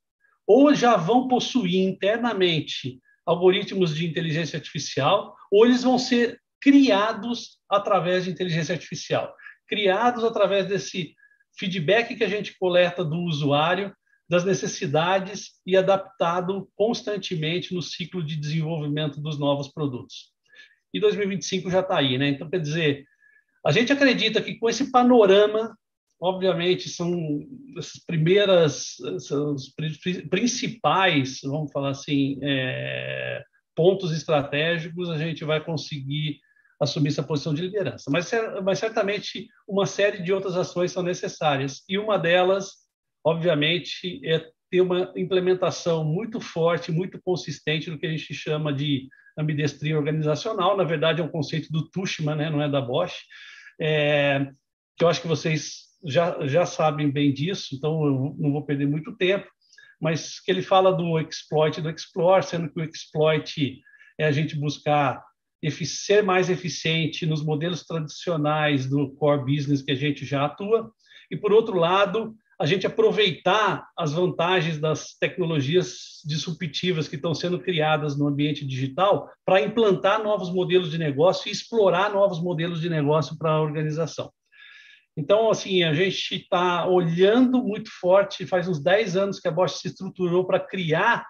ou já vão possuir internamente algoritmos de inteligência artificial, ou eles vão ser criados através de inteligência artificial, criados através desse feedback que a gente coleta do usuário, das necessidades e adaptado constantemente no ciclo de desenvolvimento dos novos produtos. E 2025 já está aí, né? Então, quer dizer, a gente acredita que com esse panorama, obviamente, são os principais, vamos falar assim, pontos estratégicos, a gente vai conseguir assumir essa posição de liderança. Mas certamente uma série de outras ações são necessárias. E uma delas, obviamente, é ter uma implementação muito forte, muito consistente do que a gente chama de ambidestria organizacional. Na verdade, é um conceito do Tushman, né? Não é da Bosch, que eu acho que vocês já sabem bem disso, então eu não vou perder muito tempo, mas que ele fala do exploit e do explore, sendo que o exploit é a gente buscar ser mais eficiente nos modelos tradicionais do core business que a gente já atua, e, por outro lado, a gente aproveitar as vantagens das tecnologias disruptivas que estão sendo criadas no ambiente digital para implantar novos modelos de negócio e explorar novos modelos de negócio para a organização. Então, assim, a gente está olhando muito forte, faz uns 10 anos que a Bosch se estruturou para criar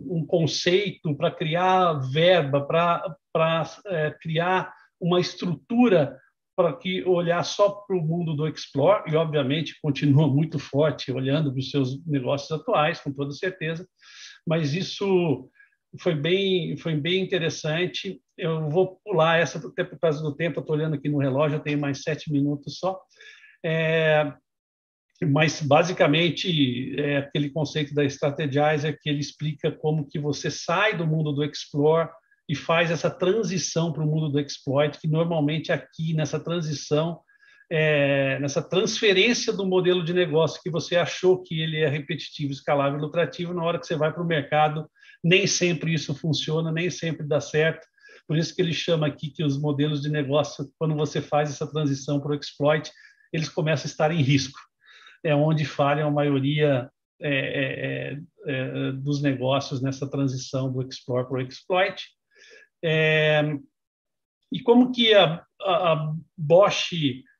um conceito, para criar verba, para criar uma estrutura para que olhar só para o mundo do Explore, e obviamente continua muito forte olhando para os seus negócios atuais, com toda certeza, mas isso foi bem interessante. Eu vou pular essa até por causa do tempo, eu estou olhando aqui no relógio, eu tenho mais 7 minutos só. Mas, basicamente, aquele conceito da Strategizer que ele explica como que você sai do mundo do Explore e faz essa transição para o mundo do exploit, que normalmente aqui, nessa transição, nessa transferência do modelo de negócio que você achou que ele é repetitivo, escalável e lucrativo, na hora que você vai para o mercado, nem sempre isso funciona, nem sempre dá certo. Por isso que ele chama aqui que os modelos de negócio, quando você faz essa transição para o exploit, eles começam a estar em risco. É onde falham a maioria dos negócios nessa transição do explore para o exploit. E como que a Bosch,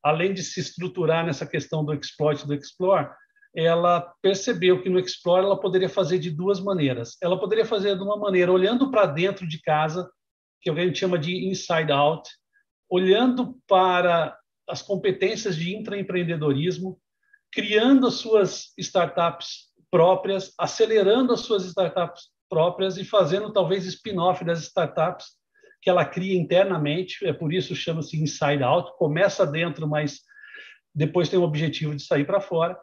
além de se estruturar nessa questão do exploit e do explore, ela percebeu que no explore ela poderia fazer de duas maneiras. Ela poderia fazer de uma maneira olhando para dentro de casa, que a gente chama de inside out, olhando para as competências de intraempreendedorismo, criando as suas startups próprias, acelerando as suas startups próprias e fazendo talvez spin-off das startups que ela cria internamente, por isso chama-se inside out, começa dentro, mas depois tem o objetivo de sair para fora.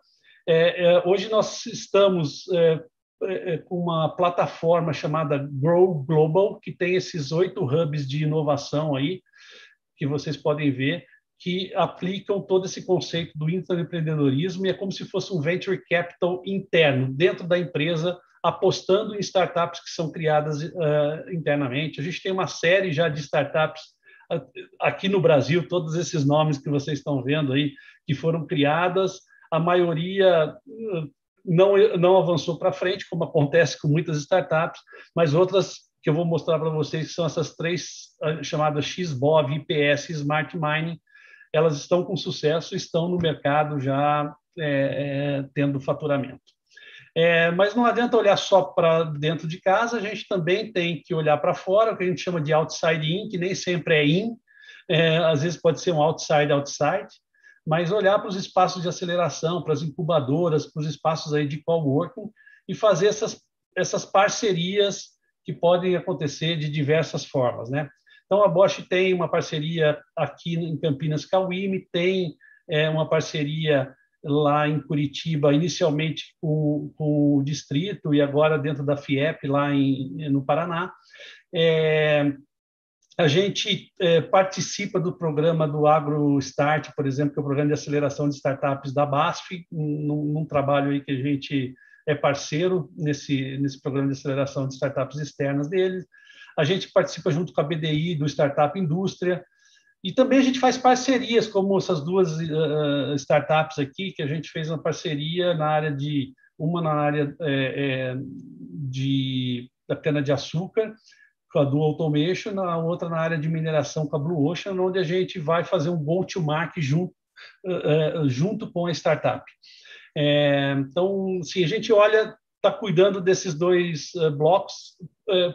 Hoje nós estamos com uma plataforma chamada Grow Global, que tem esses 8 hubs de inovação aí, que vocês podem ver, que aplicam todo esse conceito do intraempreendedorismo, e é como se fosse um venture capital interno, dentro da empresa, apostando em startups que são criadas internamente. A gente tem uma série já de startups aqui no Brasil, todos esses nomes que vocês estão vendo aí, que foram criadas, a maioria não avançou para frente, como acontece com muitas startups, mas outras que eu vou mostrar para vocês, que são essas 3 chamadas XBOV, IPS, Smart Mining, elas estão com sucesso, estão no mercado já tendo faturamento. Mas não adianta olhar só para dentro de casa, a gente também tem que olhar para fora, o que a gente chama de outside in, que nem sempre é in, às vezes pode ser um outside, mas olhar para os espaços de aceleração, para as incubadoras, para os espaços aí de coworking e fazer essas parcerias que podem acontecer de diversas formas, né? Então, a Bosch tem uma parceria aqui em Campinas com a WIMI, tem uma parceria lá em Curitiba, inicialmente com o Distrito e agora dentro da FIEP, lá no Paraná. A gente participa do programa do AgroStart, por exemplo, que é o programa de aceleração de startups da BASF, num trabalho aí que a gente é parceiro nesse programa de aceleração de startups externas deles. A gente participa junto com a BDI do Startup Indústria, e também a gente faz parcerias, como essas 2 startups aqui, que a gente fez uma parceria uma na área da cana-de-açúcar, com a Dual Automation, a outra na área de mineração com a Blue Ocean, onde a gente vai fazer um go-to-market junto com a startup. Então, sim, a gente está cuidando desses 2 blocos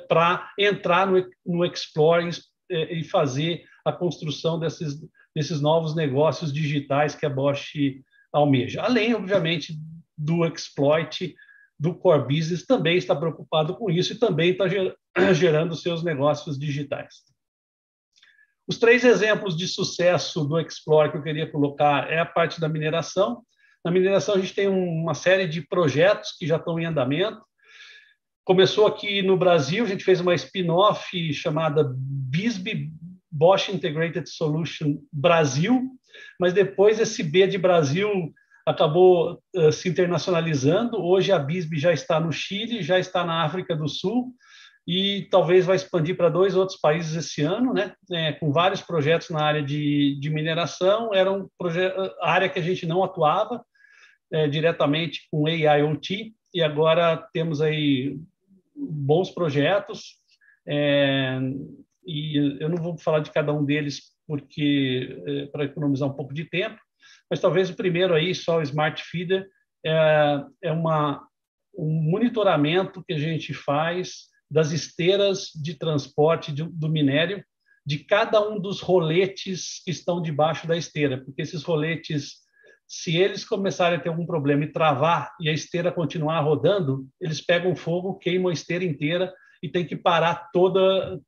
para entrar no Explore e fazer a construção desses novos negócios digitais que a Bosch almeja. Além, obviamente, do exploit, do core business, também está preocupado com isso e também está gerando seus negócios digitais. Os 3 exemplos de sucesso do Explore que eu queria colocar é a parte da mineração. Na mineração, a gente tem uma série de projetos que já estão em andamento. Começou aqui no Brasil, a gente fez uma spin-off chamada BISB, Bosch Integrated Solution Brasil, mas depois esse B de Brasil acabou se internacionalizando. Hoje a BISB já está no Chile, já está na África do Sul, e talvez vai expandir para 2 outros países esse ano, né? Com vários projetos na área de mineração. Era a área que a gente não atuava diretamente com AIoT, e agora temos aí bons projetos, e eu não vou falar de cada um deles porque para economizar um pouco de tempo, mas talvez o primeiro aí, só o Smart Feeder, é um monitoramento que a gente faz das esteiras de transporte do minério, de cada um dos roletes que estão debaixo da esteira, porque esses roletes, se eles começarem a ter algum problema e travar e a esteira continuar rodando, eles pegam fogo, queimam a esteira inteira e tem que parar toda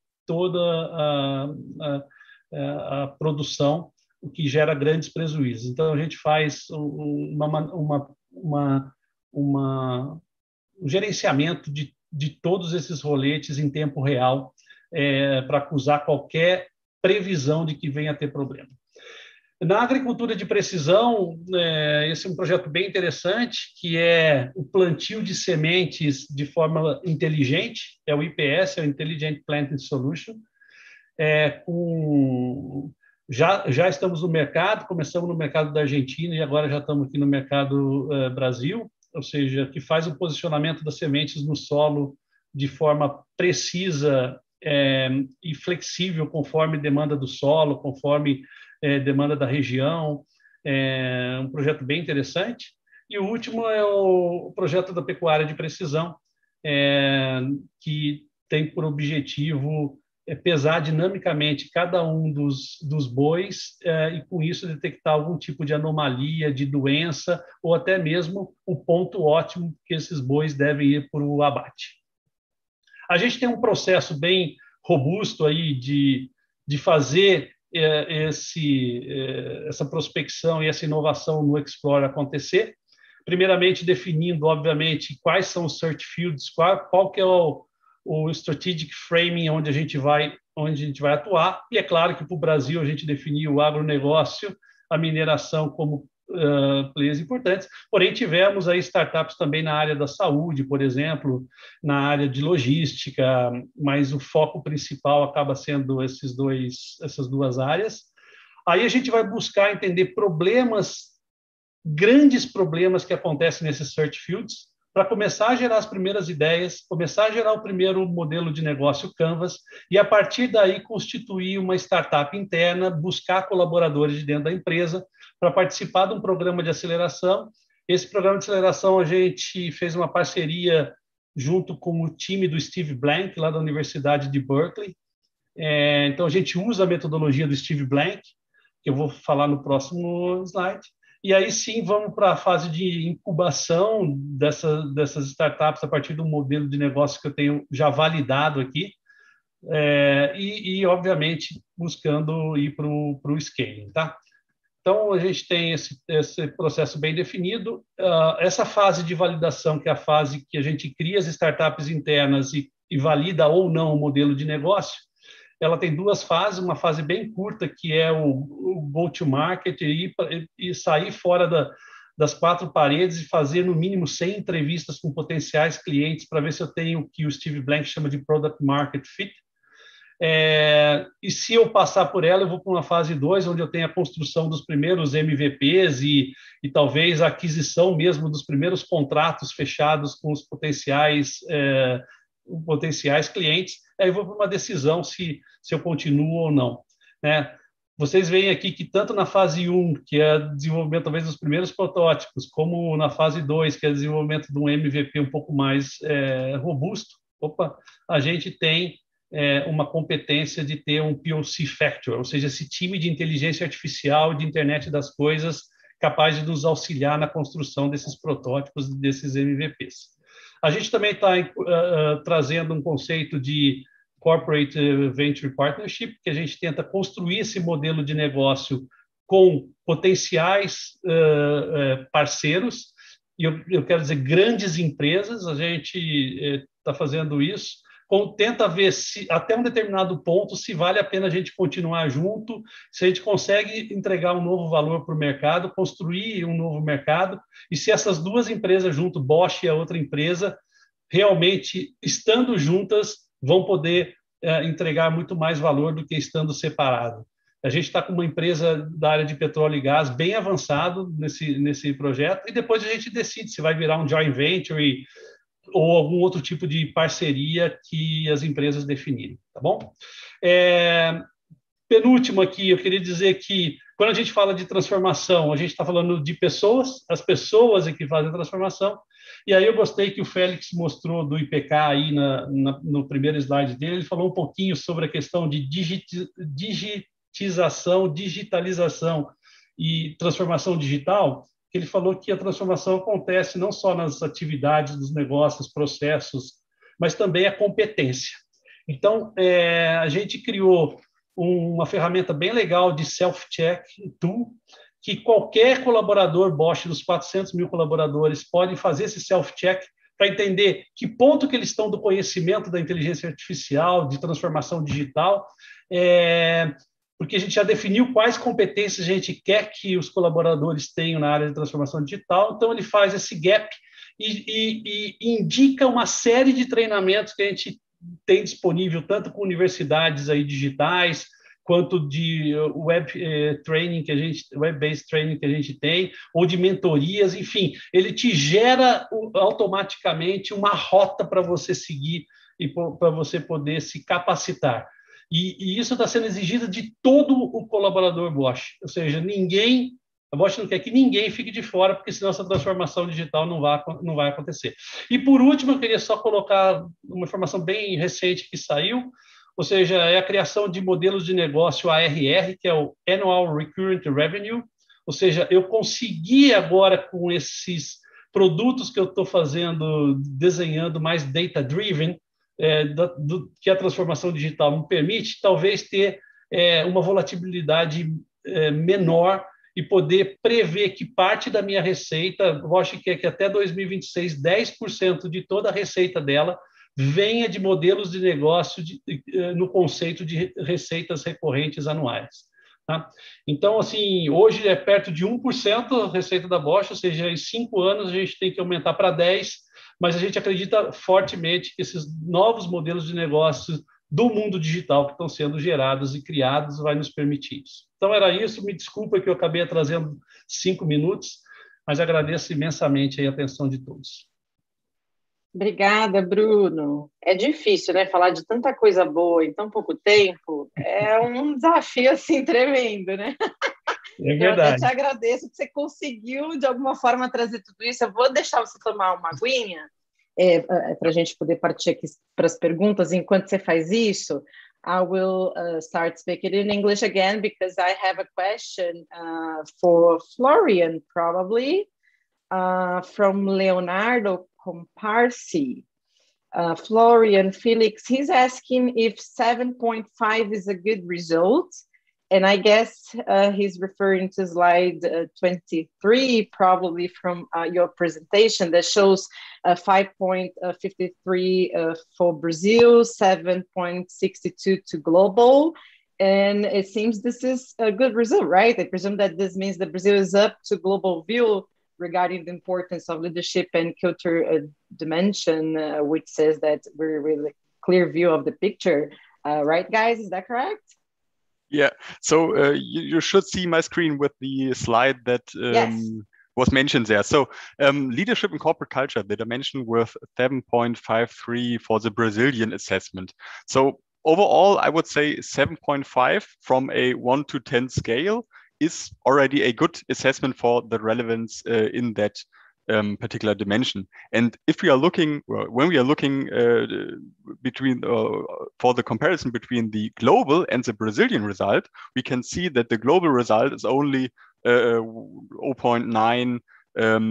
a produção, o que gera grandes prejuízos. Então, a gente faz um gerenciamento de todos esses roletes em tempo real para acusar qualquer previsão de que venha a ter problema. Na agricultura de precisão, esse é um projeto bem interessante, que é o plantio de sementes de forma inteligente, é o IPS, é o Intelligent Planting Solution. Já estamos no mercado, começamos no mercado da Argentina e agora já estamos aqui no mercado Brasil, ou seja, que faz o posicionamento das sementes no solo de forma precisa e flexível, conforme demanda do solo, conforme demanda da região. Um projeto bem interessante. E o último é o projeto da pecuária de precisão, que tem por objetivo pesar dinamicamente cada um dos bois e, com isso, detectar algum tipo de anomalia, de doença, ou até mesmo o ponto ótimo que esses bois devem ir para o abate. A gente tem um processo bem robusto aí de fazer essa prospecção e essa inovação no Explore acontecer. Primeiramente, definindo, obviamente, quais são os search fields, qual que é o strategic framing onde a gente vai atuar. E é claro que para o Brasil a gente definiu o agronegócio, a mineração como players importantes, porém tivemos aí startups também na área da saúde, por exemplo, na área de logística, mas o foco principal acaba sendo essas 2 áreas. Aí a gente vai buscar entender grandes problemas que acontecem nesses search fields, para começar a gerar as primeiras ideias, começar a gerar o primeiro modelo de negócio Canvas, e a partir daí constituir uma startup interna, buscar colaboradores de dentro da empresa para participar de um programa de aceleração. Esse programa de aceleração a gente fez uma parceria junto com o time do Steve Blank, lá da Universidade de Berkeley. Então, a gente usa a metodologia do Steve Blank, que eu vou falar no próximo slide. E aí sim vamos para a fase de incubação dessas startups a partir do modelo de negócio que eu tenho já validado aqui, e obviamente buscando ir para o scaling, tá? Então a gente tem esse processo bem definido. Essa fase de validação, que é a fase que a gente cria as startups internas e valida ou não o modelo de negócio, ela tem 2 fases, uma fase bem curta, que é o go-to-market, e sair fora das 4 paredes e fazer, no mínimo, 100 entrevistas com potenciais clientes para ver se eu tenho o que o Steve Blank chama de Product Market Fit. E se eu passar por ela, eu vou para uma fase 2, onde eu tenho a construção dos primeiros MVPs e talvez a aquisição mesmo dos primeiros contratos fechados com os potenciais clientes. Aí eu vou para uma decisão se eu continuo ou não, né? Vocês veem aqui que tanto na fase 1, que é o desenvolvimento talvez dos primeiros protótipos, como na fase 2, que é o desenvolvimento de um MVP um pouco mais robusto, a gente tem uma competência de ter um POC Factor, ou seja, esse time de inteligência artificial, de internet das coisas, capaz de nos auxiliar na construção desses protótipos, desses MVPs. A gente também está trazendo um conceito de Corporate Venture Partnership, que a gente tenta construir esse modelo de negócio com potenciais parceiros, e eu quero dizer grandes empresas. A gente está fazendo isso tenta ver se até um determinado ponto se vale a pena a gente continuar junto, se a gente consegue entregar um novo valor para o mercado, construir um novo mercado, e se essas duas empresas junto, Bosch e a outra empresa, realmente estando juntas, vão poder entregar muito mais valor do que estando separado. A gente está com uma empresa da área de petróleo e gás bem avançado nesse projeto, e depois a gente decide se vai virar um joint venture ou algum outro tipo de parceria que as empresas definirem, tá bom? Penúltimo aqui, eu queria dizer que quando a gente fala de transformação, a gente está falando de pessoas, as pessoas é que fazem a transformação, e aí eu gostei que o Félix mostrou do IPK aí no primeiro slide dele, ele falou um pouquinho sobre a questão de digitalização e transformação digital, que ele falou que a transformação acontece não só nas atividades dos negócios, processos, mas também a competência. Então, a gente criou uma ferramenta bem legal de self-check tool, que qualquer colaborador Bosch, dos 400 mil colaboradores, pode fazer esse self-check para entender que ponto que eles estão do conhecimento da inteligência artificial, de transformação digital, porque a gente já definiu quais competências a gente quer que os colaboradores tenham na área de transformação digital, então ele faz esse gap e indica uma série de treinamentos que a gente tem disponível, tanto com universidades aí digitais, quanto de web-based training que a gente tem, ou de mentorias, enfim, ele te gera automaticamente uma rota para você seguir e para você poder se capacitar. E isso está sendo exigido de todo o colaborador Bosch, ou seja, a Bosch não quer que ninguém fique de fora, porque senão essa transformação digital não vai acontecer. E por último, eu queria só colocar uma informação bem recente que saiu, ou seja, é a criação de modelos de negócio ARR, que é o Annual Recurrent Revenue, ou seja, eu consegui agora com esses produtos que eu estou desenhando mais data-driven, que a transformação digital me permite, talvez ter uma volatilidade menor e poder prever que parte da minha receita, eu acho que até 2026, 10% de toda a receita dela venha de modelos de negócio no conceito de receitas recorrentes anuais. Tá? Então, assim, hoje é perto de 1% a receita da Bosch, ou seja, em 5 anos a gente tem que aumentar para 10%, mas a gente acredita fortemente que esses novos modelos de negócio do mundo digital que estão sendo gerados e criados vai nos permitir isso. Então, era isso. Me desculpa que eu acabei trazendo 5 minutos, mas agradeço imensamente a atenção de todos. Obrigada, Bruno. É difícil, né? Falar de tanta coisa boa em tão pouco tempo é um desafio, assim, tremendo, né? É verdade. Eu até te agradeço que você conseguiu, de alguma forma, trazer tudo isso. Eu vou deixar você tomar uma aguinha para a gente poder partir aqui para as perguntas. Enquanto você faz isso, I will start speaking in English again because I have a question for Florian, probably, from Leonardo Comparsi. Florian Felix, he's asking if 7.5 is a good result. And I guess he's referring to slide 23, probably from your presentation, that shows 5.53 for Brazil, 7.62 to global. And it seems this is a good result, right? I presume that this means that Brazil is up to global view regarding the importance of leadership and culture dimension, which says that we're really clear view of the picture. Right, guys? Is that correct? Yeah, so you should see my screen with the slide that was mentioned there. So leadership and corporate culture, the dimension with 7.53 for the Brazilian assessment. So overall, I would say 7.5 from a 1 to 10 scale is already a good assessment for the relevance in that particular dimension. And if we are looking, when we are looking for the comparison between the global and the Brazilian result, we can see that the global result is only 0.9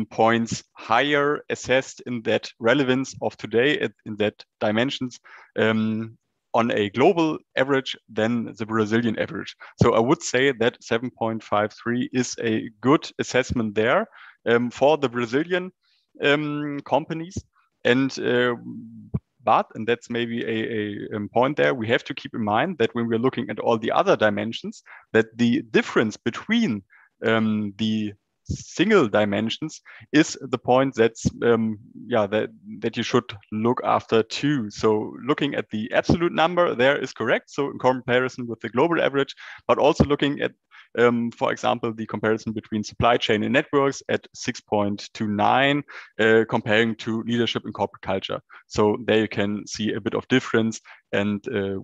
points higher assessed in that relevance of today in that dimensions on a global average than the Brazilian average. So I would say that 7.53 is a good assessment there for the Brazilian companies. And but, and that's maybe a point there, we have to keep in mind that when we're looking at all the other dimensions, that the difference between the single dimensions is the point that's that you should look after too. So looking at the absolute number there is correct, so in comparison with the global average, but also looking at for example, the comparison between supply chain and networks at 6.29 comparing to leadership in corporate culture. So there you can see a bit of difference, and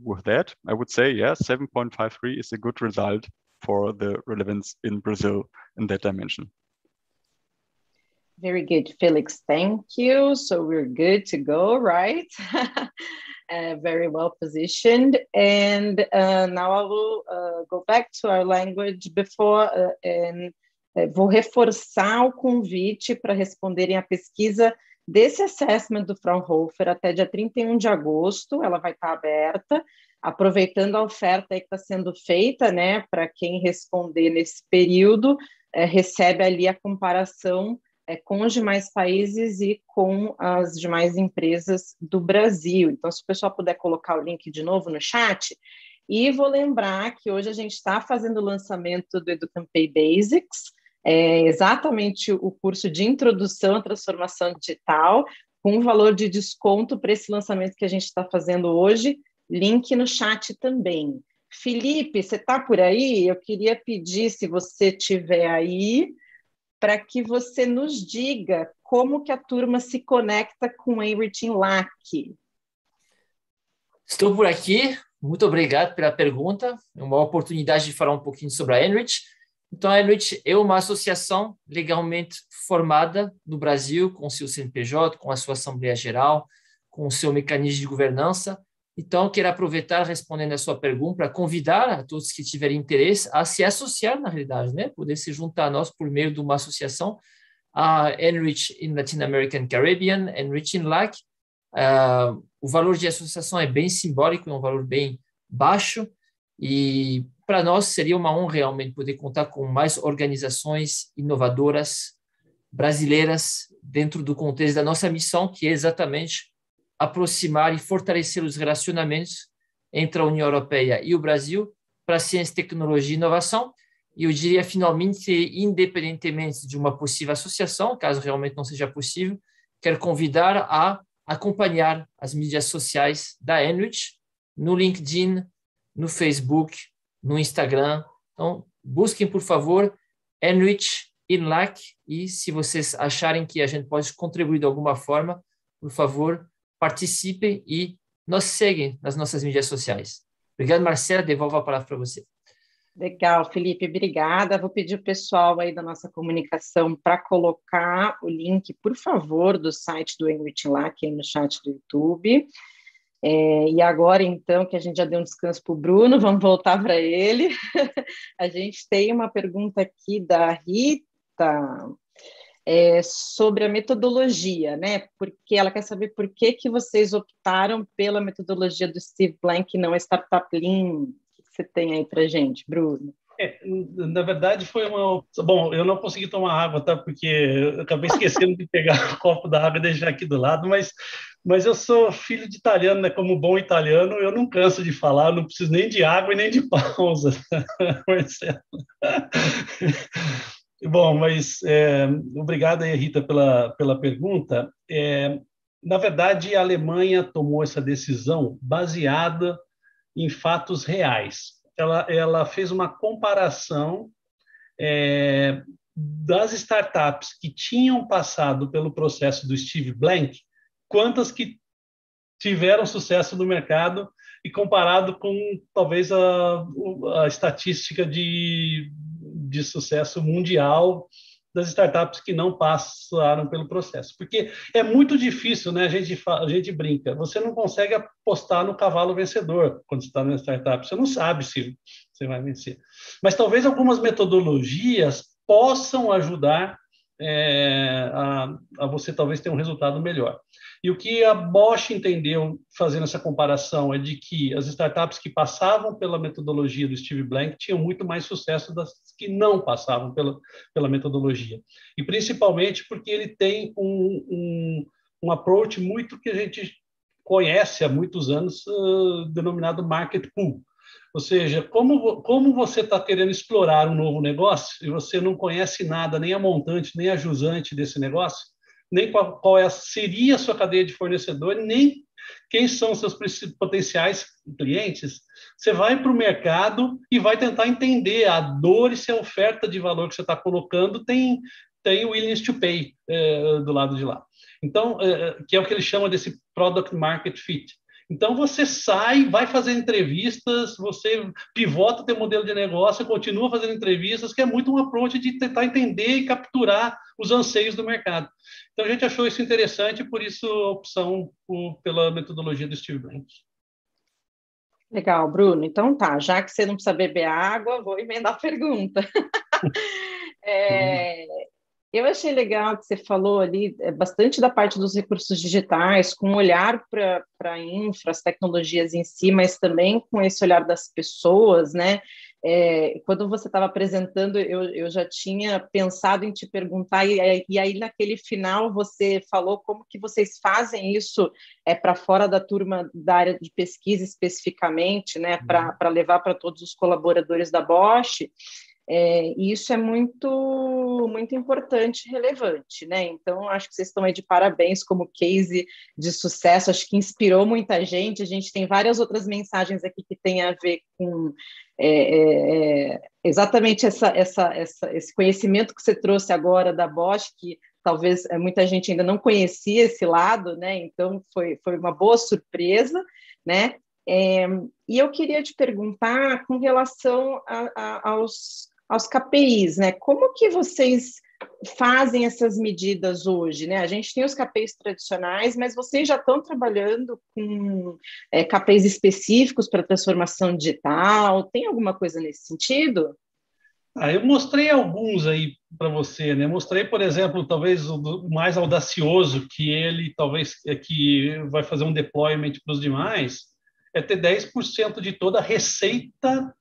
with that I would say 7.53 is a good result for the relevance in Brazil in that dimension. Very good, Felix. Thank you. So we're good to go, right? Very well positioned. And now I will go back to our language before and vou reforçar o convite para responderem a pesquisa desse assessment do Fraunhofer até dia 31 de agosto. Ela vai estar aberta, aproveitando a oferta aí que está sendo feita, né? Para quem responder nesse período, recebe ali a comparação com os demais países e com as demais empresas do Brasil. Então, se o pessoal puder colocar o link de novo no chat. E vou lembrar que hoje a gente está fazendo o lançamento do EduCampay Basics, exatamente o curso de introdução à transformação digital, com um valor de desconto para esse lançamento que a gente está fazendo hoje. Link no chat também. Felipe, você está por aí? Eu queria pedir, se você estiver aí, para que você nos diga como que a turma se conecta com Enrich in LAC. Estou por aqui, muito obrigado pela pergunta, é uma oportunidade de falar um pouquinho sobre a Enrich. Então, a Enrich é uma associação legalmente formada no Brasil, com seu CNPJ, com a sua Assembleia Geral, com o seu mecanismo de governança. Então, quero aproveitar, respondendo a sua pergunta, para convidar a todos que tiverem interesse a se associar, na realidade, né? Poder se juntar a nós por meio de uma associação, a Enrich in Latin American Caribbean, Enrich in LAC. O valor de associação é bem simbólico, é um valor bem baixo, e para nós seria uma honra realmente poder contar com mais organizações inovadoras brasileiras dentro do contexto da nossa missão, que é exatamente aproximar e fortalecer os relacionamentos entre a União Europeia e o Brasil para ciência, tecnologia e inovação. E eu diria, finalmente, independentemente de uma possível associação, caso realmente não seja possível, quero convidar a acompanhar as mídias sociais da Enrich no LinkedIn, no Facebook, no Instagram. Então, busquem, por favor, Enrich in LAC, e se vocês acharem que a gente pode contribuir de alguma forma, por favor, participem e nos seguem nas nossas mídias sociais. Obrigado, Marcela. Devolvo a palavra para você. Legal, Felipe. Obrigada. Vou pedir o pessoal aí da nossa comunicação para colocar o link, por favor, do site do Enrich in LAC aí no chat do YouTube. E agora, então, que a gente já deu um descanso para o Bruno, vamos voltar para ele. A gente tem uma pergunta aqui da Rita, sobre a metodologia, né? Porque ela quer saber por que vocês optaram pela metodologia do Steve Blank e não a Startup Lean. O que você tem aí para a gente, Bruno? Na verdade, foi uma... Bom, eu não consegui tomar água, tá? Porque eu acabei esquecendo de pegar o copo da água e deixar aqui do lado, mas eu sou filho de italiano, né? Como bom italiano, eu não canso de falar, não preciso nem de água e nem de pausa. Marcelo. Bom, mas obrigado aí, Rita, pela pergunta. Na verdade, a Alemanha tomou essa decisão baseada em fatos reais. Ela fez uma comparação das startups que tinham passado pelo processo do Steve Blank, quantas que tiveram sucesso no mercado, e comparado com, talvez, a estatística de sucesso mundial das startups que não passaram pelo processo. Porque é muito difícil, né? A gente brinca, você não consegue apostar no cavalo vencedor quando você está na startup, você não sabe se você vai vencer. Mas talvez algumas metodologias possam ajudar a você talvez ter um resultado melhor. E o que a Bosch entendeu fazendo essa comparação é de que as startups que passavam pela metodologia do Steve Blank tinham muito mais sucesso das que não passavam pela metodologia. E principalmente porque ele tem um approach muito que a gente conhece há muitos anos, denominado market pool. Ou seja, como você está querendo explorar um novo negócio e você não conhece nada, nem a montante, nem a jusante desse negócio, nem qual seria a sua cadeia de fornecedor, nem quem são os seus potenciais clientes, você vai para o mercado e vai tentar entender a dor e se a oferta de valor que você está colocando tem o willingness to pay do lado de lá. Então, que é o que ele chama desse product market fit. Então, você sai, vai fazer entrevistas, você pivota o teu modelo de negócio, continua fazendo entrevistas, que é muito um approach de tentar entender e capturar os anseios do mercado. Então, a gente achou isso interessante, por isso a opção pela metodologia do Steve Blank. Legal, Bruno. Então tá, já que você não precisa beber água, vou emendar a pergunta. Eu achei legal que você falou ali bastante da parte dos recursos digitais, com um olhar para as tecnologias em si, mas também com esse olhar das pessoas, né? Quando você estava apresentando, eu já tinha pensado em te perguntar, e aí naquele final você falou como que vocês fazem isso para fora da turma da área de pesquisa especificamente, né? Para levar para todos os colaboradores da Bosch. E isso é muito, muito importante e relevante, né? Então, acho que vocês estão aí de parabéns como case de sucesso, acho que inspirou muita gente. A gente tem várias outras mensagens aqui que têm a ver com exatamente esse conhecimento que você trouxe agora da Bosch, que talvez muita gente ainda não conhecia esse lado, né? Então, foi uma boa surpresa, né? E eu queria te perguntar com relação aos KPIs, né? Como que vocês fazem essas medidas hoje, né? A gente tem os KPIs tradicionais, mas vocês já estão trabalhando com KPIs específicos para transformação digital? Tem alguma coisa nesse sentido? Eu mostrei alguns aí para você, né? Mostrei, por exemplo, talvez o mais audacioso, que ele talvez que vai fazer um deployment para os demais, é ter 10% de toda a receita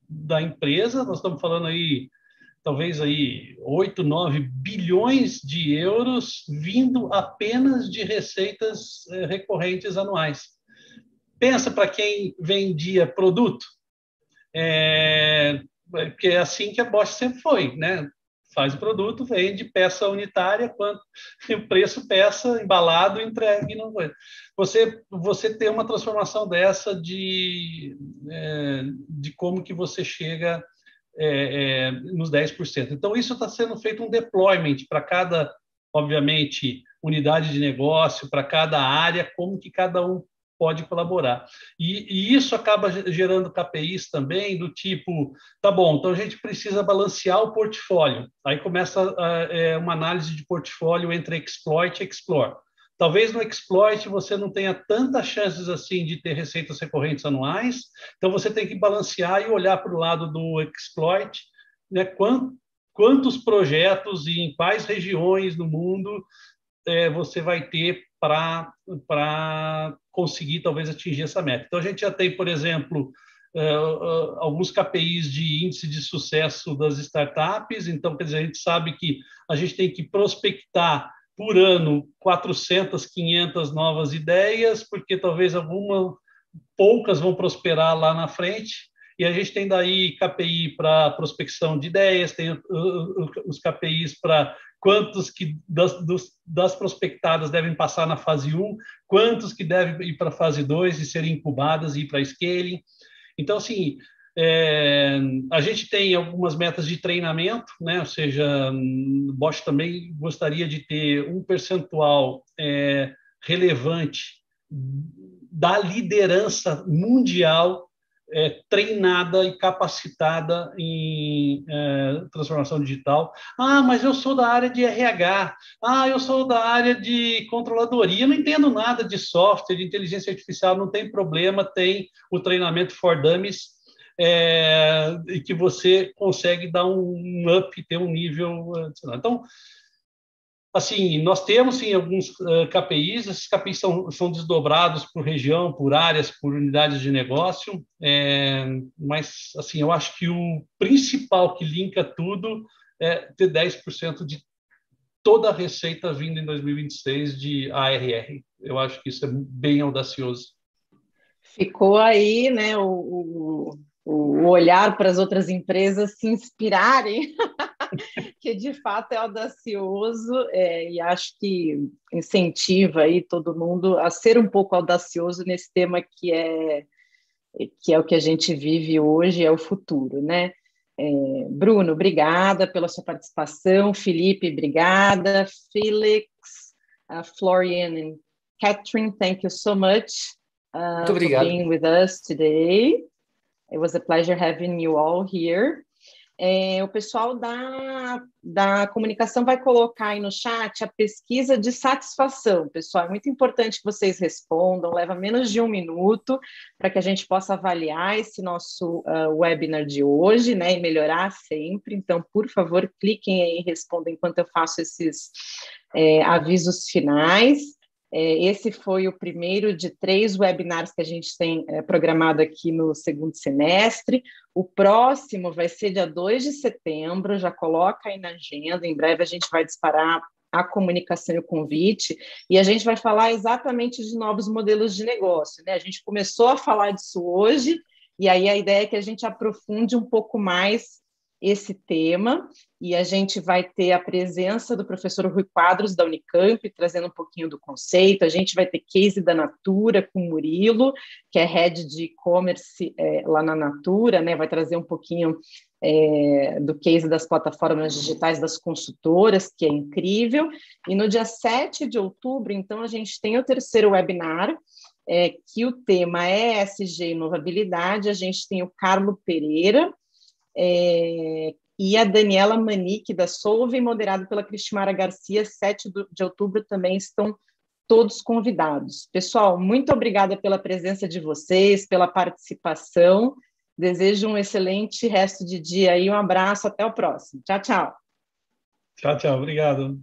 da empresa. Nós estamos falando aí, talvez aí 8, 9 bilhões de euros vindo apenas de receitas recorrentes anuais. Pensa para quem vendia produto, porque é assim que a Bosch sempre foi, né? Faz o produto, vende peça unitária, quanto o preço peça, embalado, entregue. Não foi. Você tem uma transformação dessa de como que você chega nos 10%. Então, isso está sendo feito um deployment para cada, obviamente, unidade de negócio, para cada área, como que cada um pode colaborar. E isso acaba gerando KPIs também do tipo, tá bom, então a gente precisa balancear o portfólio. Aí começa uma análise de portfólio entre exploit e explore. Talvez no exploit você não tenha tantas chances assim de ter receitas recorrentes anuais, então você tem que balancear e olhar para o lado do exploit, né? Quantos projetos e em quais regiões do mundo você vai ter para conseguir talvez atingir essa meta. Então a gente já tem, por exemplo, alguns KPIs de índice de sucesso das startups. Então, quer dizer, a gente sabe que a gente tem que prospectar por ano 400, 500 novas ideias, porque talvez poucas vão prosperar lá na frente. E a gente tem daí KPI para prospecção de ideias, tem os KPIs para quantos que das prospectadas devem passar na fase 1, quantos que devem ir para a fase 2 e serem incubadas e ir para a scaling. Então, assim, a gente tem algumas metas de treinamento, né? Ou seja, Bosch também gostaria de ter um percentual relevante da liderança mundial treinada e capacitada em transformação digital. Mas eu sou da área de RH. Eu sou da área de controladoria. Eu não entendo nada de software, de inteligência artificial. Não tem problema, tem o treinamento for dummies, e que você consegue dar um up, ter um nível adicional. Então, assim, nós temos sim alguns KPIs. Esses KPIs são desdobrados por região, por áreas, por unidades de negócio, mas assim, eu acho que o principal que linka tudo é ter 10% de toda a receita vindo em 2026 de ARR. Eu acho que isso é bem audacioso. Ficou aí, né, o olhar para as outras empresas se inspirarem, que de fato é audacioso, e acho que incentiva aí todo mundo a ser um pouco audacioso nesse tema que é o que a gente vive hoje, é o futuro, né? Bruno, obrigada pela sua participação. Felipe, obrigada. Felix, Florian and Catherine, thank you so much for being with us today. It was a pleasure having you all here. O pessoal da comunicação vai colocar aí no chat a pesquisa de satisfação. Pessoal, é muito importante que vocês respondam, leva menos de 1 minuto para que a gente possa avaliar esse nosso webinar de hoje, né, e melhorar sempre. Então, por favor, cliquem aí e respondam enquanto eu faço esses avisos finais. Esse foi o primeiro de 3 webinars que a gente tem programado aqui no segundo semestre. O próximo vai ser dia 2 de setembro, já coloca aí na agenda, em breve a gente vai disparar a comunicação e o convite, e a gente vai falar exatamente de novos modelos de negócio, né? A gente começou a falar disso hoje, e aí a ideia é que a gente aprofunde um pouco mais esse tema, e a gente vai ter a presença do professor Rui Quadros, da Unicamp, trazendo um pouquinho do conceito. A gente vai ter case da Natura com o Murilo, que é head de e-commerce lá na Natura, né? Vai trazer um pouquinho do case das plataformas digitais das consultoras, que é incrível. E no dia 7 de outubro, então, a gente tem o terceiro webinar, que o tema é ESG e inovabilidade. A gente tem o Carlo Pereira, e a Daniela Manique, da Solvay, moderado pela Cristimara Garcia. 7 de outubro também estão todos convidados. Pessoal, muito obrigada pela presença de vocês, pela participação. Desejo um excelente resto de dia e um abraço. Até o próximo. Tchau, tchau. Tchau, tchau. Obrigado.